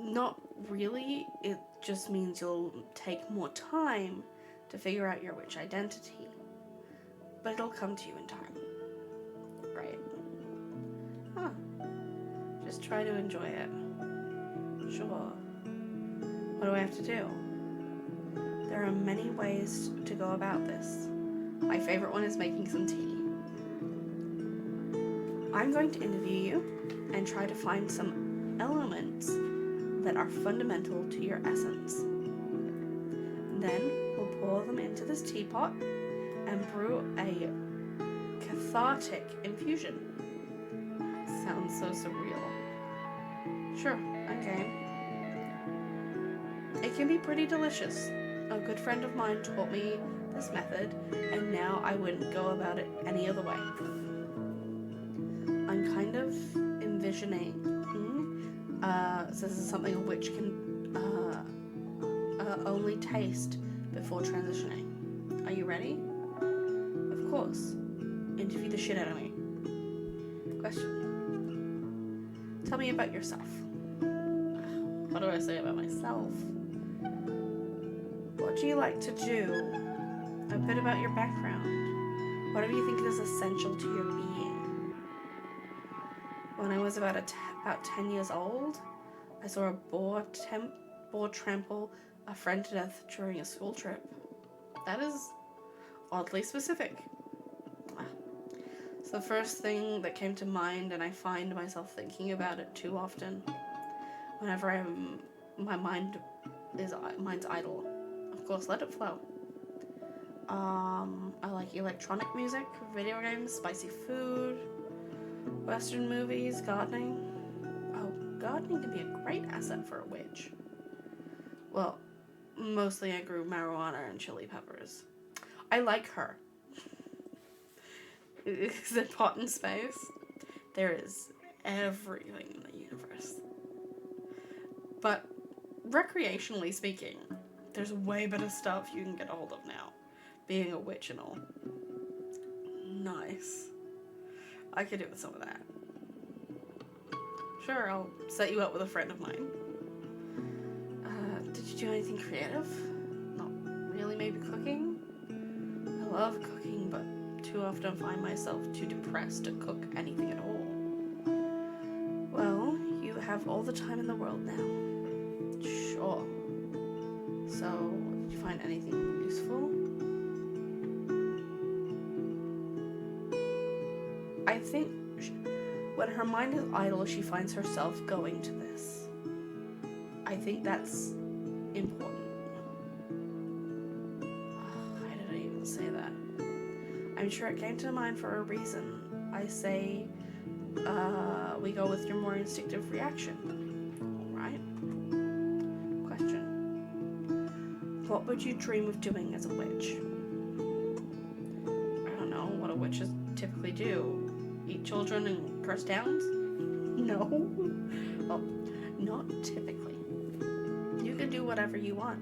Not really. It just means you'll take more time to figure out your witch identity. But it'll come to you in time. Right? Huh. Just try to enjoy it. Sure. What do I have to do? There are many ways to go about this. My favorite one is making some tea. I'm going to interview you and try to find some elements that are fundamental to your essence. Then we'll pour pour them into this teapot and brew a cathartic infusion. Sounds so surreal. Sure, I'm game. It can be pretty delicious. A good friend of mine taught me this method, and now I wouldn't go about it any other way. I'm kind of envisioning so this is something a witch can only taste before transitioning. Are you ready? Of course. Interview the shit out of me. Question. Tell me about yourself. What do I say about myself? What do you like to do? A bit about your background. Whatever you think is essential to your being. When I was about 10 years old, I saw a boar trample a friend to death during a school trip. That is oddly specific. It's the first thing that came to mind, and I find myself thinking about it too often. Whenever my mind's idle. Of course, let it flow. I like electronic music, video games, spicy food, Western movies, gardening. Oh, gardening can be a great asset for a witch. Well, mostly I grew marijuana and chili peppers. I like her. Is it pot and space? There is everything in the universe. But recreationally speaking, there's way better stuff you can get a hold of now. Being a witch and all. Nice. I could do with some of that. Sure, I'll set you up with a friend of mine. Did you do anything creative? Not really, maybe cooking? I love cooking, but too often find myself too depressed to cook anything at all. Well, you have all the time in the world now. Sure. So, did you find anything useful? I think when her mind is idle, she finds herself going to this. I think that's important. Why did I even say that? I'm sure it came to mind for a reason. I say, we go with your more instinctive reaction. Alright? Question. What would you dream of doing as a witch? I don't know what a witches typically do. Eat children and curse towns? No. Well, not typically. You can do whatever you want.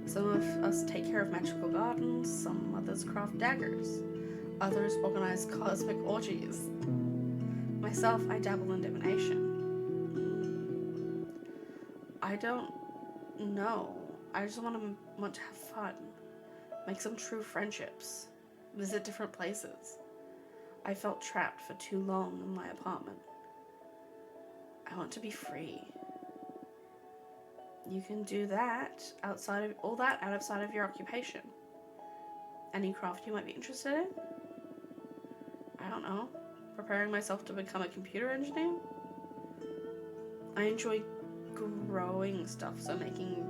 Some of us take care of magical gardens, some others craft daggers, others organize cosmic orgies. Myself, I dabble in divination. I don't know. I just want to have fun, make some true friendships, visit different places. I felt trapped for too long in my apartment. I want to be free. You can do that outside of your occupation. Any craft you might be interested in? I don't know. Preparing myself to become a computer engineer? I enjoy growing stuff, so making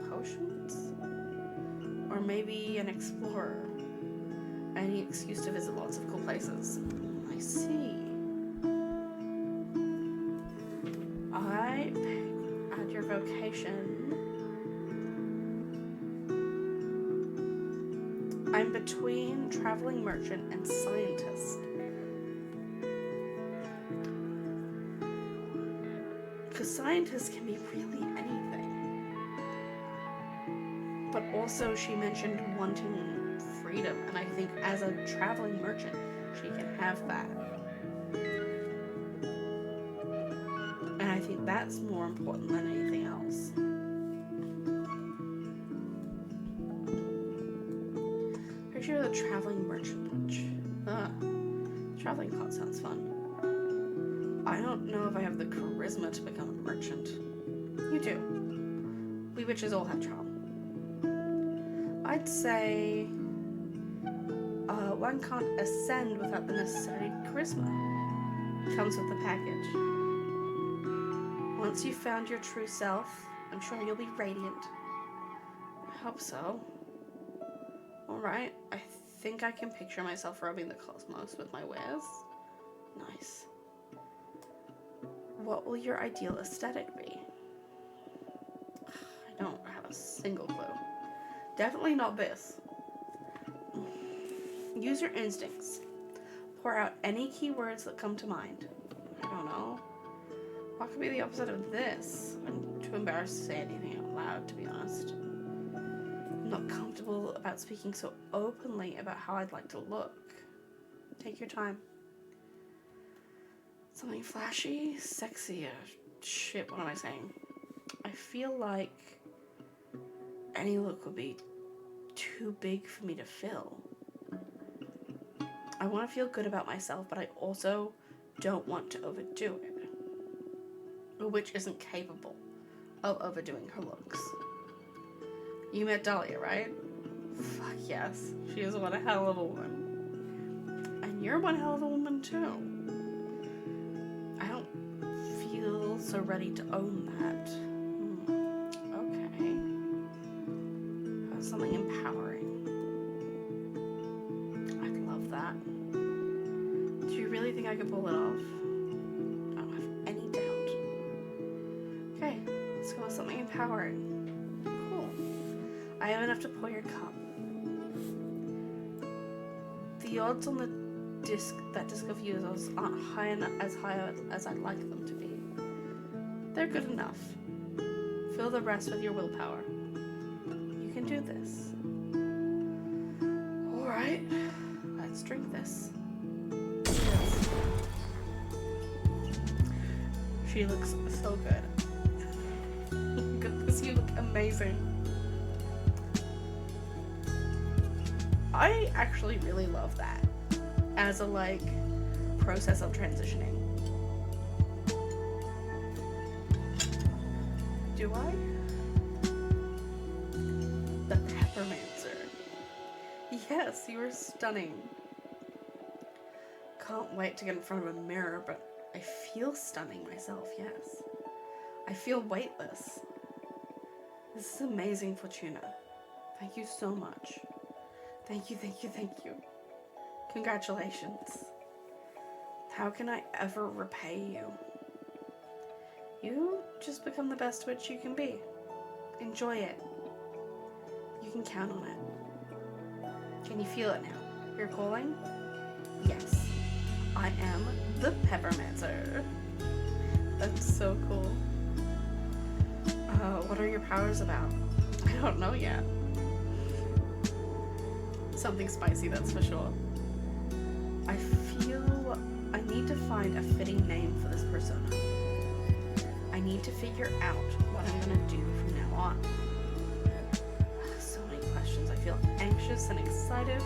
potions? Or maybe an explorer. Any excuse to visit lots of cool places. I see. I add your vocation. I'm between traveling merchant and scientist. Because scientists can be really anything. But also she mentioned wanting freedom, and I think as a traveling merchant, she can have that. And I think that's more important than anything else. Picture the traveling merchant witch. Traveling pot sounds fun. I don't know if I have the charisma to become a merchant. You do. We witches all have charm. I'd say one can't ascend without the necessary charisma. Comes with the package. Once you've found your true self, I'm sure you'll be radiant. I hope so. Alright, I think I can picture myself roaming the cosmos with my wares. Nice. What will your ideal aesthetic be? I don't have a single clue. Definitely not this. Use your instincts. Pour out any keywords that come to mind. I don't know. What could be the opposite of this? I'm too embarrassed to say anything out loud, to be honest. I'm not comfortable about speaking so openly about how I'd like to look. Take your time. Something flashy, sexy, shit, what am I saying? I feel like any look would be too big for me to fill. I want to feel good about myself, but I also don't want to overdo it. Which isn't capable of overdoing her looks. You met Dahlia, right? Fuck yes. She is one hell of a woman. And you're one hell of a woman too. I don't feel so ready to own that. Okay. Something empowering. I'd love that. Do you really think I could pull it off? I don't have any doubt. Okay, let's go with something empowering. Cool. I have enough to pour your cup. The odds on the disc of users aren't as high as I'd like them to be. They're good enough. Fill the rest with your willpower. You can do this. Alright, let's drink this. Yes. She looks so good. Goodness, you look amazing. I actually really love that as a process of transitioning. Do I? The Peppermancer. Yes, you are stunning. Can't wait to get in front of a mirror, but I feel stunning myself, yes. I feel weightless. This is amazing, Fortuna. Thank you so much. Thank you, thank you, thank you. Congratulations. How can I ever repay you? You just become the best witch you can be. Enjoy it. You can count on it. Can you feel it now? You're calling? Yes. I am the Peppermancer. That's so cool. What are your powers about? I don't know yet. Something spicy, that's for sure. I feel I need to find a fitting name for this persona. I need to figure out what I'm gonna do from now on. So many questions. I feel anxious and excited.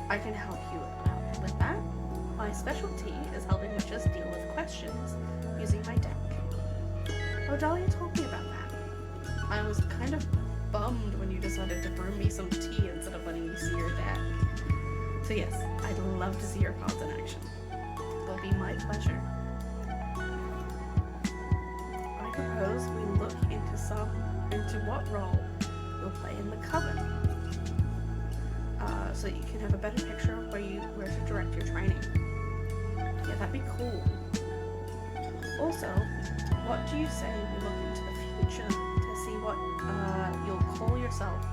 I can help you out with that. My specialty is helping witches deal with questions using my deck. Oh, Dahlia told me about that. I was kind of bummed when you decided to brew me some tea instead of letting me see your deck. So yes, I'd love to see your cards in action. It'll be my pleasure. I propose we look into what role you'll play in the coven, so that you can have a better picture of where to direct your training. Yeah, that'd be cool. Also, what do you say we look into the future to see what you'll call yourself,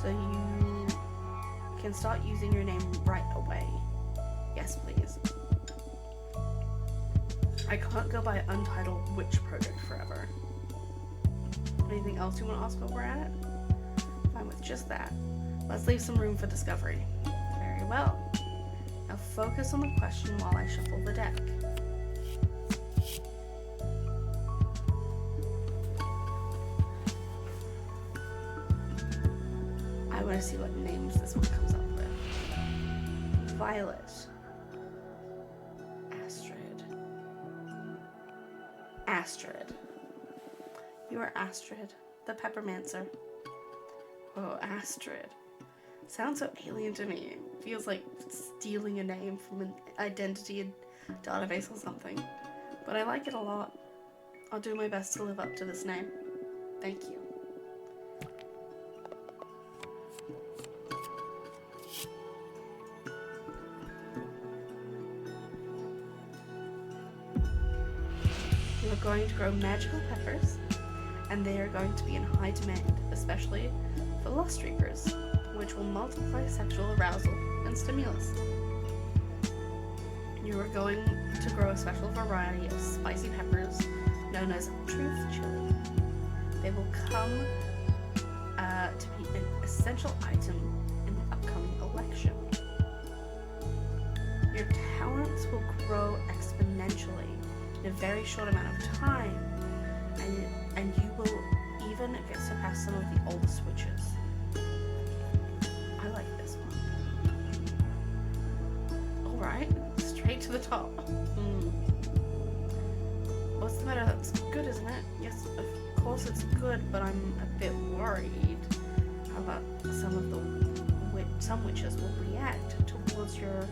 so you can start using your name right away? Yes, please. I can't go by Untitled Witch Project forever. Anything else you want to ask while we're at it? Fine with just that. Let's leave some room for discovery. Very well. Now focus on the question while I shuffle the deck. I want to see what names this one comes up with. Violet. Astrid. You are Astrid, the Peppermancer. Oh, Astrid. Sounds so alien to me. It feels like stealing a name from an identity database or something. But I like it a lot. I'll do my best to live up to this name. Thank you. You're going to grow magical peppers, and they are going to be in high demand, especially for lust reapers, which will multiply sexual arousal and stimulus. You are going to grow a special variety of spicy peppers known as truth chili. They will come to be an essential item in the upcoming election. Your talents will grow exponentially in a very short amount of time, and you will even get surpass some of the oldest witches. I like this one. Alright, straight to the top. What's the matter? That's good, isn't it? Yes, of course it's good, but I'm a bit worried how about some witches will react towards your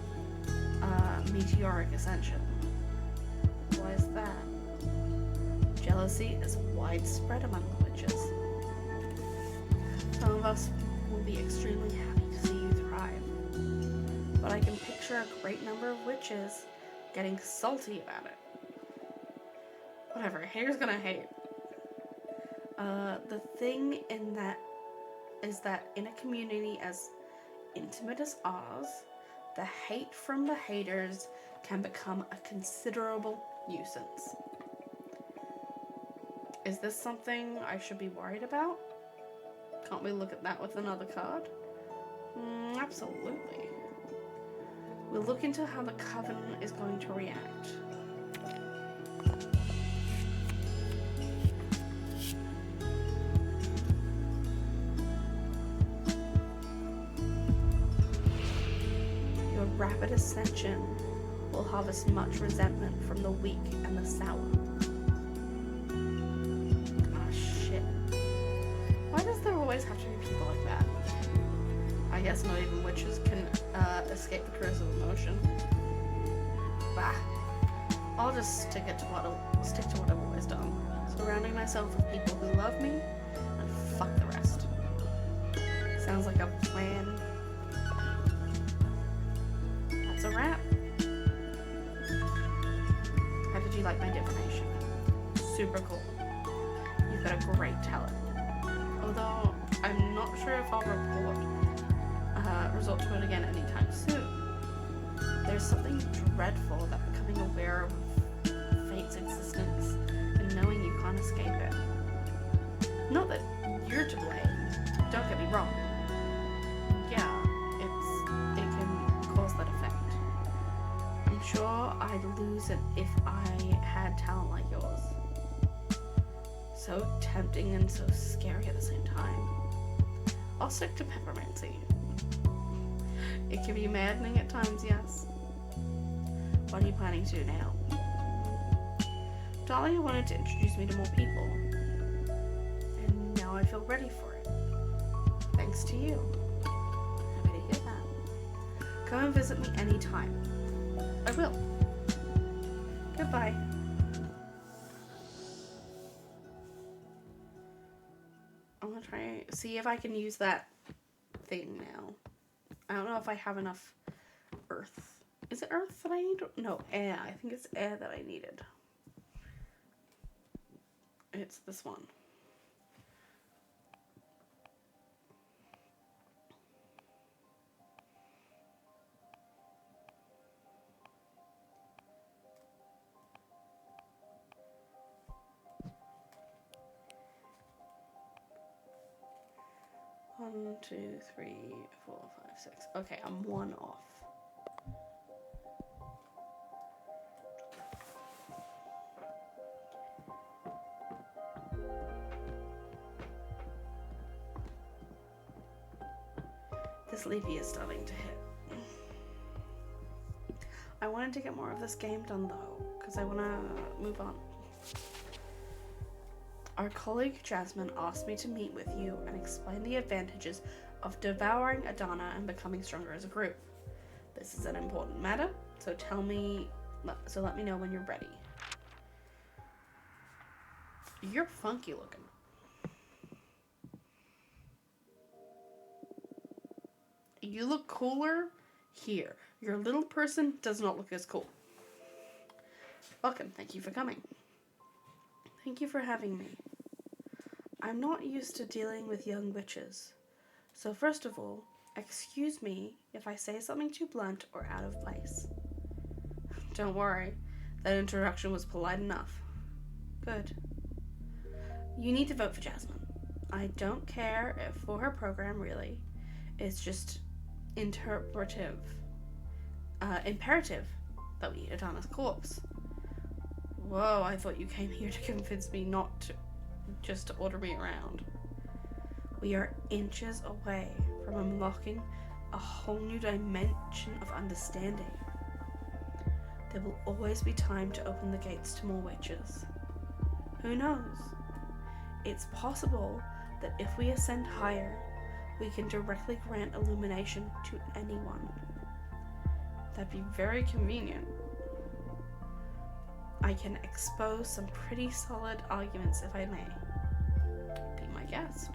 meteoric ascension. Why is that? Jealousy is widespread among the witches. Some of us will be extremely happy to see you thrive, but I can picture a great number of witches getting salty about it. Whatever, haters gonna hate. The thing is that in a community as intimate as ours, the hate from the haters can become a considerable nuisance. Is this something I should be worried about? Can't we look at that with another card? Absolutely. We'll look into how the Coven is going to react. Your rapid ascension will harvest much resentment from the weak and the sour. Ah, shit. Why does there always have to be people like that? I guess not even witches can escape the curse of emotion. Bah. I'll just stick to what I've always done. Surrounding myself with people who love me, and fuck the rest. Sounds like a plan. That's a wrap. How did you like my divination? Super cool. You've got a great talent. Although, I'm not sure if I'll resort to it again anytime soon. There's something dreadful about becoming aware of fate's existence and knowing you can't escape it. Not that you're to blame, don't get me wrong. Yeah, it can cause that effect. I'm sure I'd lose it if I had talent like yours. So tempting and so scary at the same time. I'll stick to peppermancy. It can be maddening at times, yes. What are you planning to do now? Dahlia wanted to introduce me to more people, and now I feel ready for it. Thanks to you. Happy to hear that. Come and visit me anytime. I will. Goodbye. I'm gonna try see if I can use that thing now. I don't know if I have enough earth. Is it earth that I need? No, air. I think it's air that I needed. It's this one. One, 2, 3, 4, 5, 6. Okay, I'm one off. This Leafy is starting to hit. I wanted to get more of this game done though, because I want to move on. Our colleague Jasmine asked me to meet with you and explain the advantages of devouring Adana and becoming stronger as a group. This is an important matter, so let me know when you're ready. You're funky looking. You look cooler here. Your little person does not look as cool. Welcome, thank you for coming. Thank you for having me. I'm not used to dealing with young witches, so first of all, excuse me if I say something too blunt or out of place. Don't worry, that introduction was polite enough. Good. You need to vote for Jasmine. I don't care if for her program, really. It's just imperative that we eat Adana's corpse. Whoa, I thought you came here to convince me not to, just to order me around. We are inches away from unlocking a whole new dimension of understanding. There will always be time to open the gates to more witches. Who knows? It's possible that if we ascend higher, we can directly grant illumination to anyone. That'd be very convenient. I can expose some pretty solid arguments if I may. Be my guest.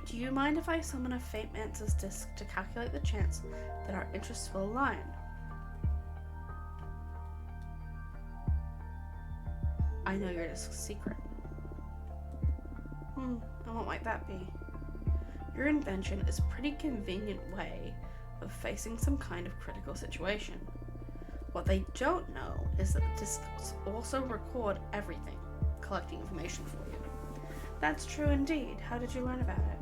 Do you mind if I summon a Fate Mancer's disc to calculate the chance that our interests will align? I know your disc's secret. And what might that be? Your invention is a pretty convenient way of facing some kind of critical situation. What they don't know is that the discs also record everything, collecting information for you. That's true indeed. How did you learn about it?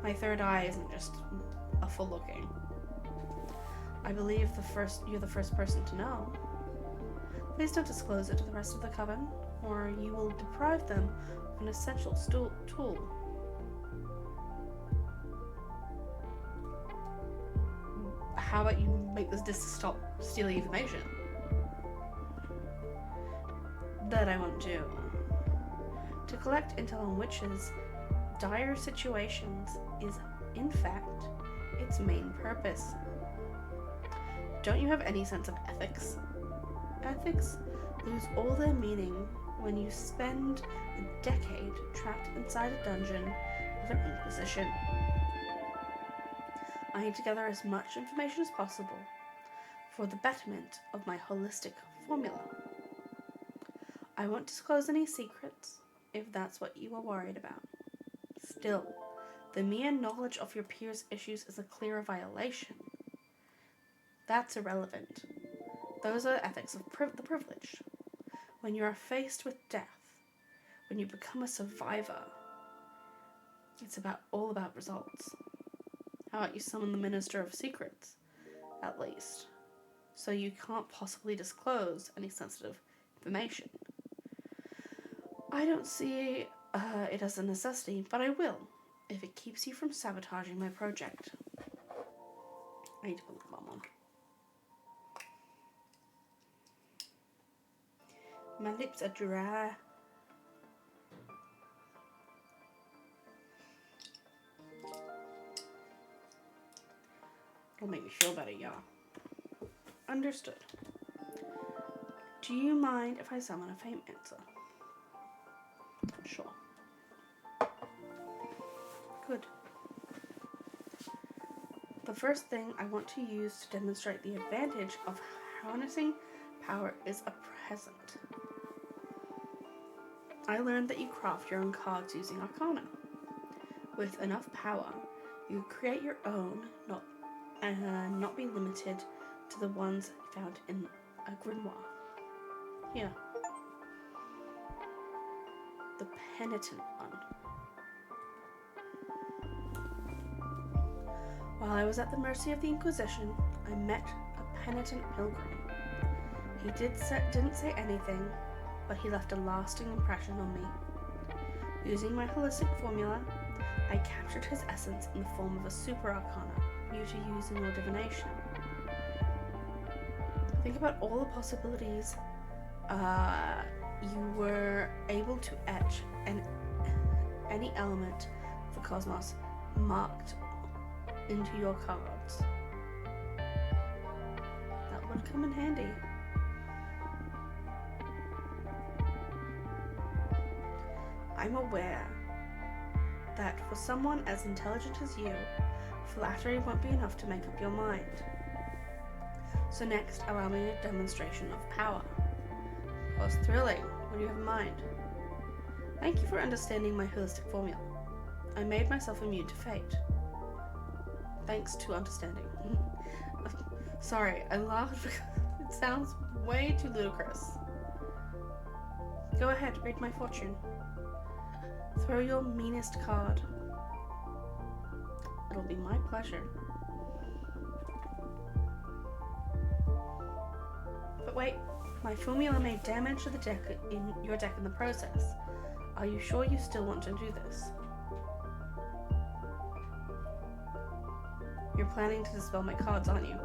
My third eye isn't just a full looking. I believe you're the first person to know. Please don't disclose it to the rest of the coven, or you will deprive them of an essential tool. How about you make this disc stop stealing information? That I won't do. To collect intel on witches' dire situations is, in fact, its main purpose. Don't you have any sense of ethics? Ethics lose all their meaning when you spend a decade trapped inside a dungeon of an inquisition. I need to gather as much information as possible for the betterment of my holistic formula. I won't disclose any secrets if that's what you are worried about. Still, the mere knowledge of your peers' issues is a clear violation. That's irrelevant. Those are ethics of the privileged. When you are faced with death, when you become a survivor, it's all about results. How about you summon the Minister of Secrets, at least, so you can't possibly disclose any sensitive information? I don't see it as a necessity, but I will, if it keeps you from sabotaging my project. I need to put the bomb on. My lips are dry. It'll make me feel better, y'all. Understood. Do you mind if I summon a Fate Mancer? Sure. Good. The first thing I want to use to demonstrate the advantage of harnessing power is a present. I learned that you craft your own cards using Arcana. With enough power, you create your own, not be limited to the ones found in a grimoire. Here. The Penitent one. While I was at the mercy of the Inquisition, I met a penitent pilgrim. He didn't say anything, but he left a lasting impression on me. Using my holistic formula, I captured his essence in the form of a super arcana for you to use in your divination. Think about all the possibilities you were able to etch any element of the cosmos marked into your cards. That would come in handy. I'm aware that for someone as intelligent as you, flattery won't be enough to make up your mind. So next, allow me a demonstration of power. It was thrilling, What do you have in mind? Thank you for understanding my holistic formula. I made myself immune to fate. Thanks to understanding. Sorry, I laughed because it sounds way too ludicrous. Go ahead, read my fortune. Throw your meanest card. It'll be my pleasure. But wait, my formula made damage to the deck in your deck in the process. Are you sure you still want to do this? You're planning to dispel my cards, aren't you?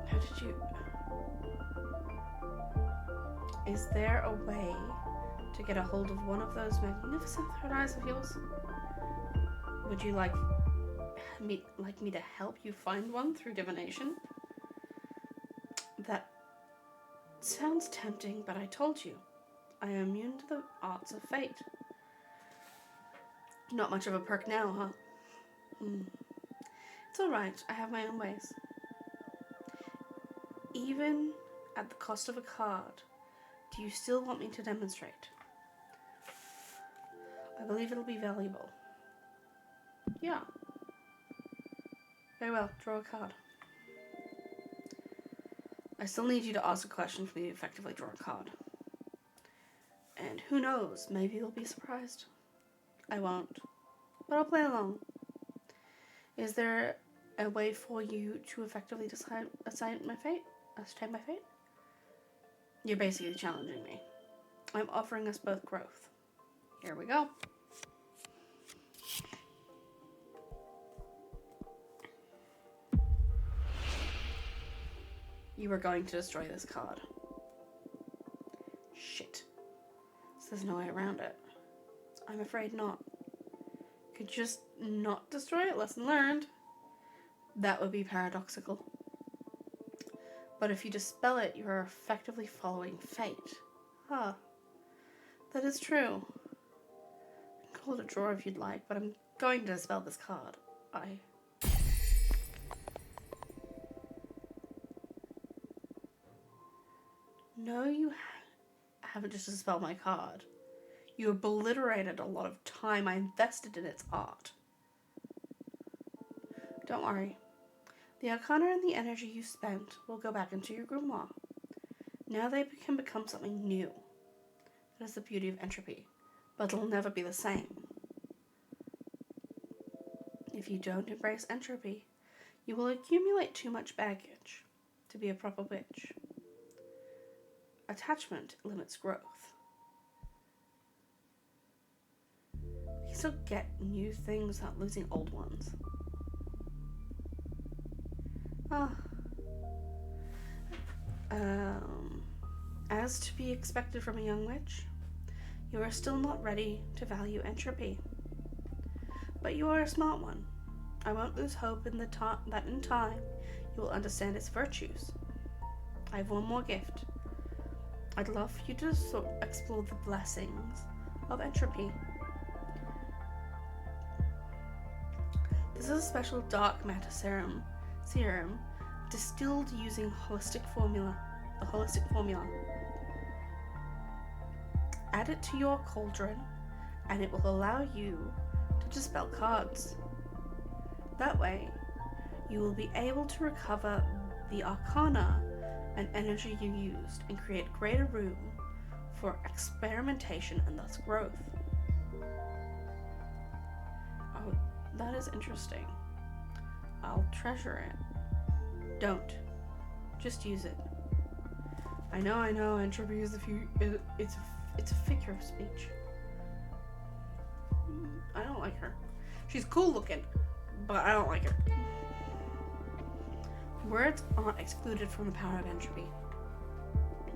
How did you... Is there a way to get a hold of one of those magnificent third eyes of yours? Would you like me to help you find one through divination? That sounds tempting, but I told you, I am immune to the arts of fate. Not much of a perk now, huh? It's alright, I have my own ways. Even at the cost of a card, do you still want me to demonstrate? I believe it'll be valuable. Yeah. Very well, draw a card. I still need you to ask a question for me to effectively draw a card. And who knows, maybe you'll be surprised. I won't, but I'll play along. Is there a way for you to effectively ascertain my fate? You're basically challenging me. I'm offering us both growth. Here we go. You were going to destroy this card. Shit. So there's no way around it. I'm afraid not. Could you just not destroy it? Lesson learned. That would be paradoxical. But if you dispel it, you are effectively following fate. Huh. That is true. You can call it a draw if you'd like, but I'm going to dispel this card. No, you haven't just dispelled my card. You obliterated a lot of time I invested in its art. Don't worry. The arcana and the energy you spent will go back into your grimoire. Now they can become something new. That is the beauty of entropy, but it'll never be the same. If you don't embrace entropy, you will accumulate too much baggage to be a proper witch. Attachment limits growth. You can still get new things without losing old ones. As to be expected from a young witch, you are still not ready to value entropy. But you are a smart one. I won't lose hope in that in time you will understand its virtues. I have one more gift. I'd love for you to explore the blessings of entropy. This is a special dark matter serum distilled using the holistic formula. Add it to your cauldron and it will allow you to dispel cards. That way, you will be able to recover the arcana and energy you used and create greater room for experimentation and thus growth. Oh, that is interesting. I'll treasure it. Don't. Just use it. I know, entropy is it's a figure of speech. I don't like her. She's cool looking, but I don't like her. Words aren't excluded from the power of entropy.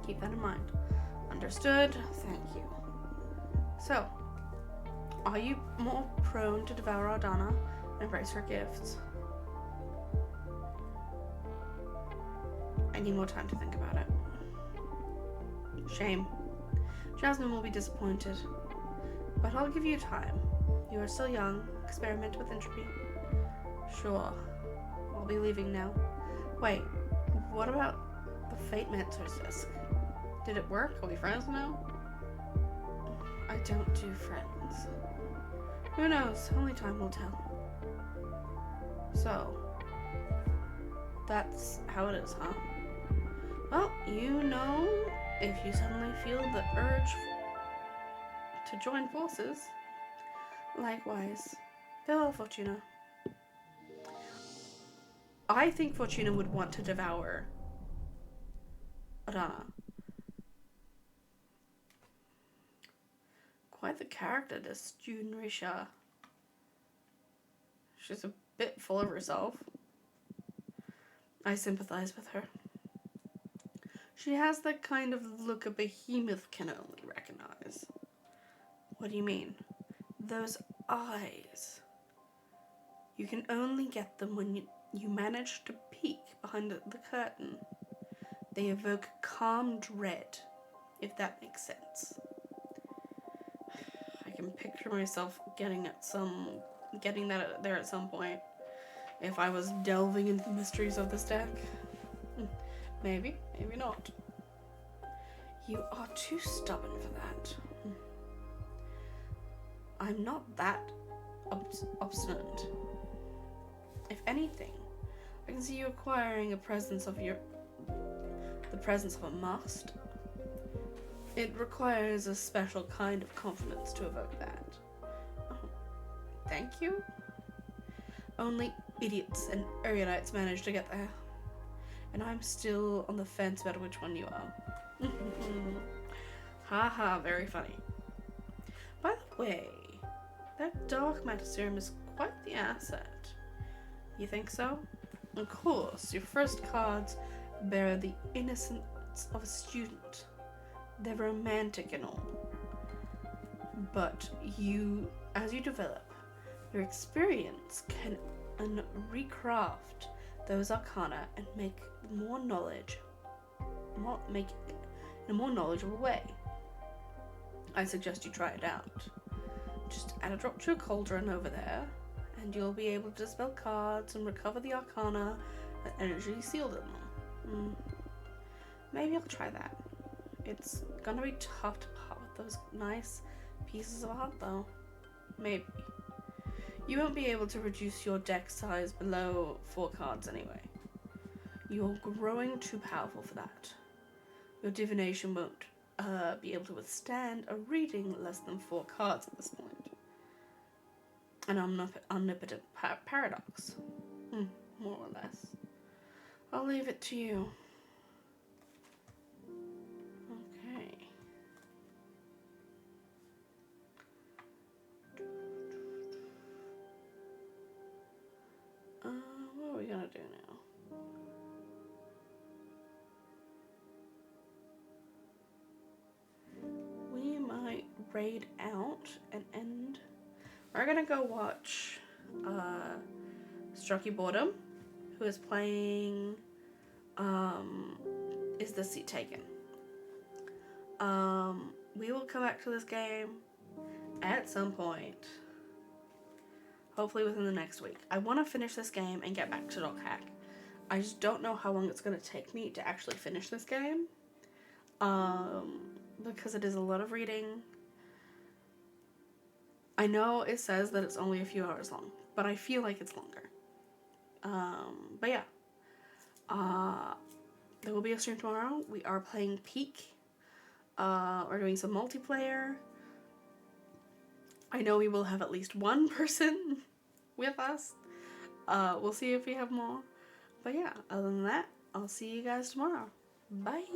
Keep that in mind. Understood? Thank you. So, are you more prone to devour Ardana and embrace her gifts? I need more time to think about it. Shame. Jasmine will be disappointed. But I'll give you time. You are still young. Experiment with entropy. Sure. I'll be leaving now. Wait, what about the Fate Mentor's disc? Did it work? Are we friends now? I don't do friends. Who knows? Only time will tell. So, that's how it is, huh? Well, you know, if you suddenly feel the urge to join forces, likewise, farewell, Fortuna. I think Fortuna would want to devour Adana. Quite the character, this June Risha. She's a bit full of herself. I sympathize with her. She has that kind of look a behemoth can only recognize. What do you mean? Those eyes. You can only get them when you manage to peek behind the curtain. They evoke calm dread, if that makes sense. I can picture myself getting that there at some point. If I was delving into the mysteries of this deck. Maybe, maybe not. You are too stubborn for that. I'm not that obstinate. If anything, I can see you acquiring the presence of a must. It requires a special kind of confidence to evoke that. Oh, thank you? Only idiots and erudites manage to get there. And I'm still on the fence about which one you are. Haha, very funny. By the way, that dark matter serum is quite the asset. You think so? Of course, your first cards bear the innocence of a student. They're romantic and all. But as you develop, your experience can recraft those arcana and make it in a more knowledgeable way. I suggest you try it out. Just add a drop to a cauldron over there, and you'll be able to dispel cards and recover the arcana and energy sealed in them. Maybe I'll try that. It's gonna be tough to part with those nice pieces of art, though. Maybe. You won't be able to reduce your deck size below 4 cards anyway. You're growing too powerful for that. Your divination won't be able to withstand a reading less than 4 cards at this point. An omnipotent paradox. More or less. I'll leave it to you. Okay. What are we gonna do now? We might raid out and end. We're gonna go watch Strucky Boredom, who is playing Is the Seat Taken? We will come back to this game at some point. Hopefully within the next week. I want to finish this game and get back to Doc Hack. I just don't know how long it's going to take me to actually finish this game. Because it is a lot of reading. I know it says that it's only a few hours long, but I feel like it's longer. But yeah. There will be a stream tomorrow. We are playing Peak. We're doing some multiplayer. I know we will have at least one person with us. We'll see if we have more. But yeah, other than that, I'll see you guys tomorrow. Bye.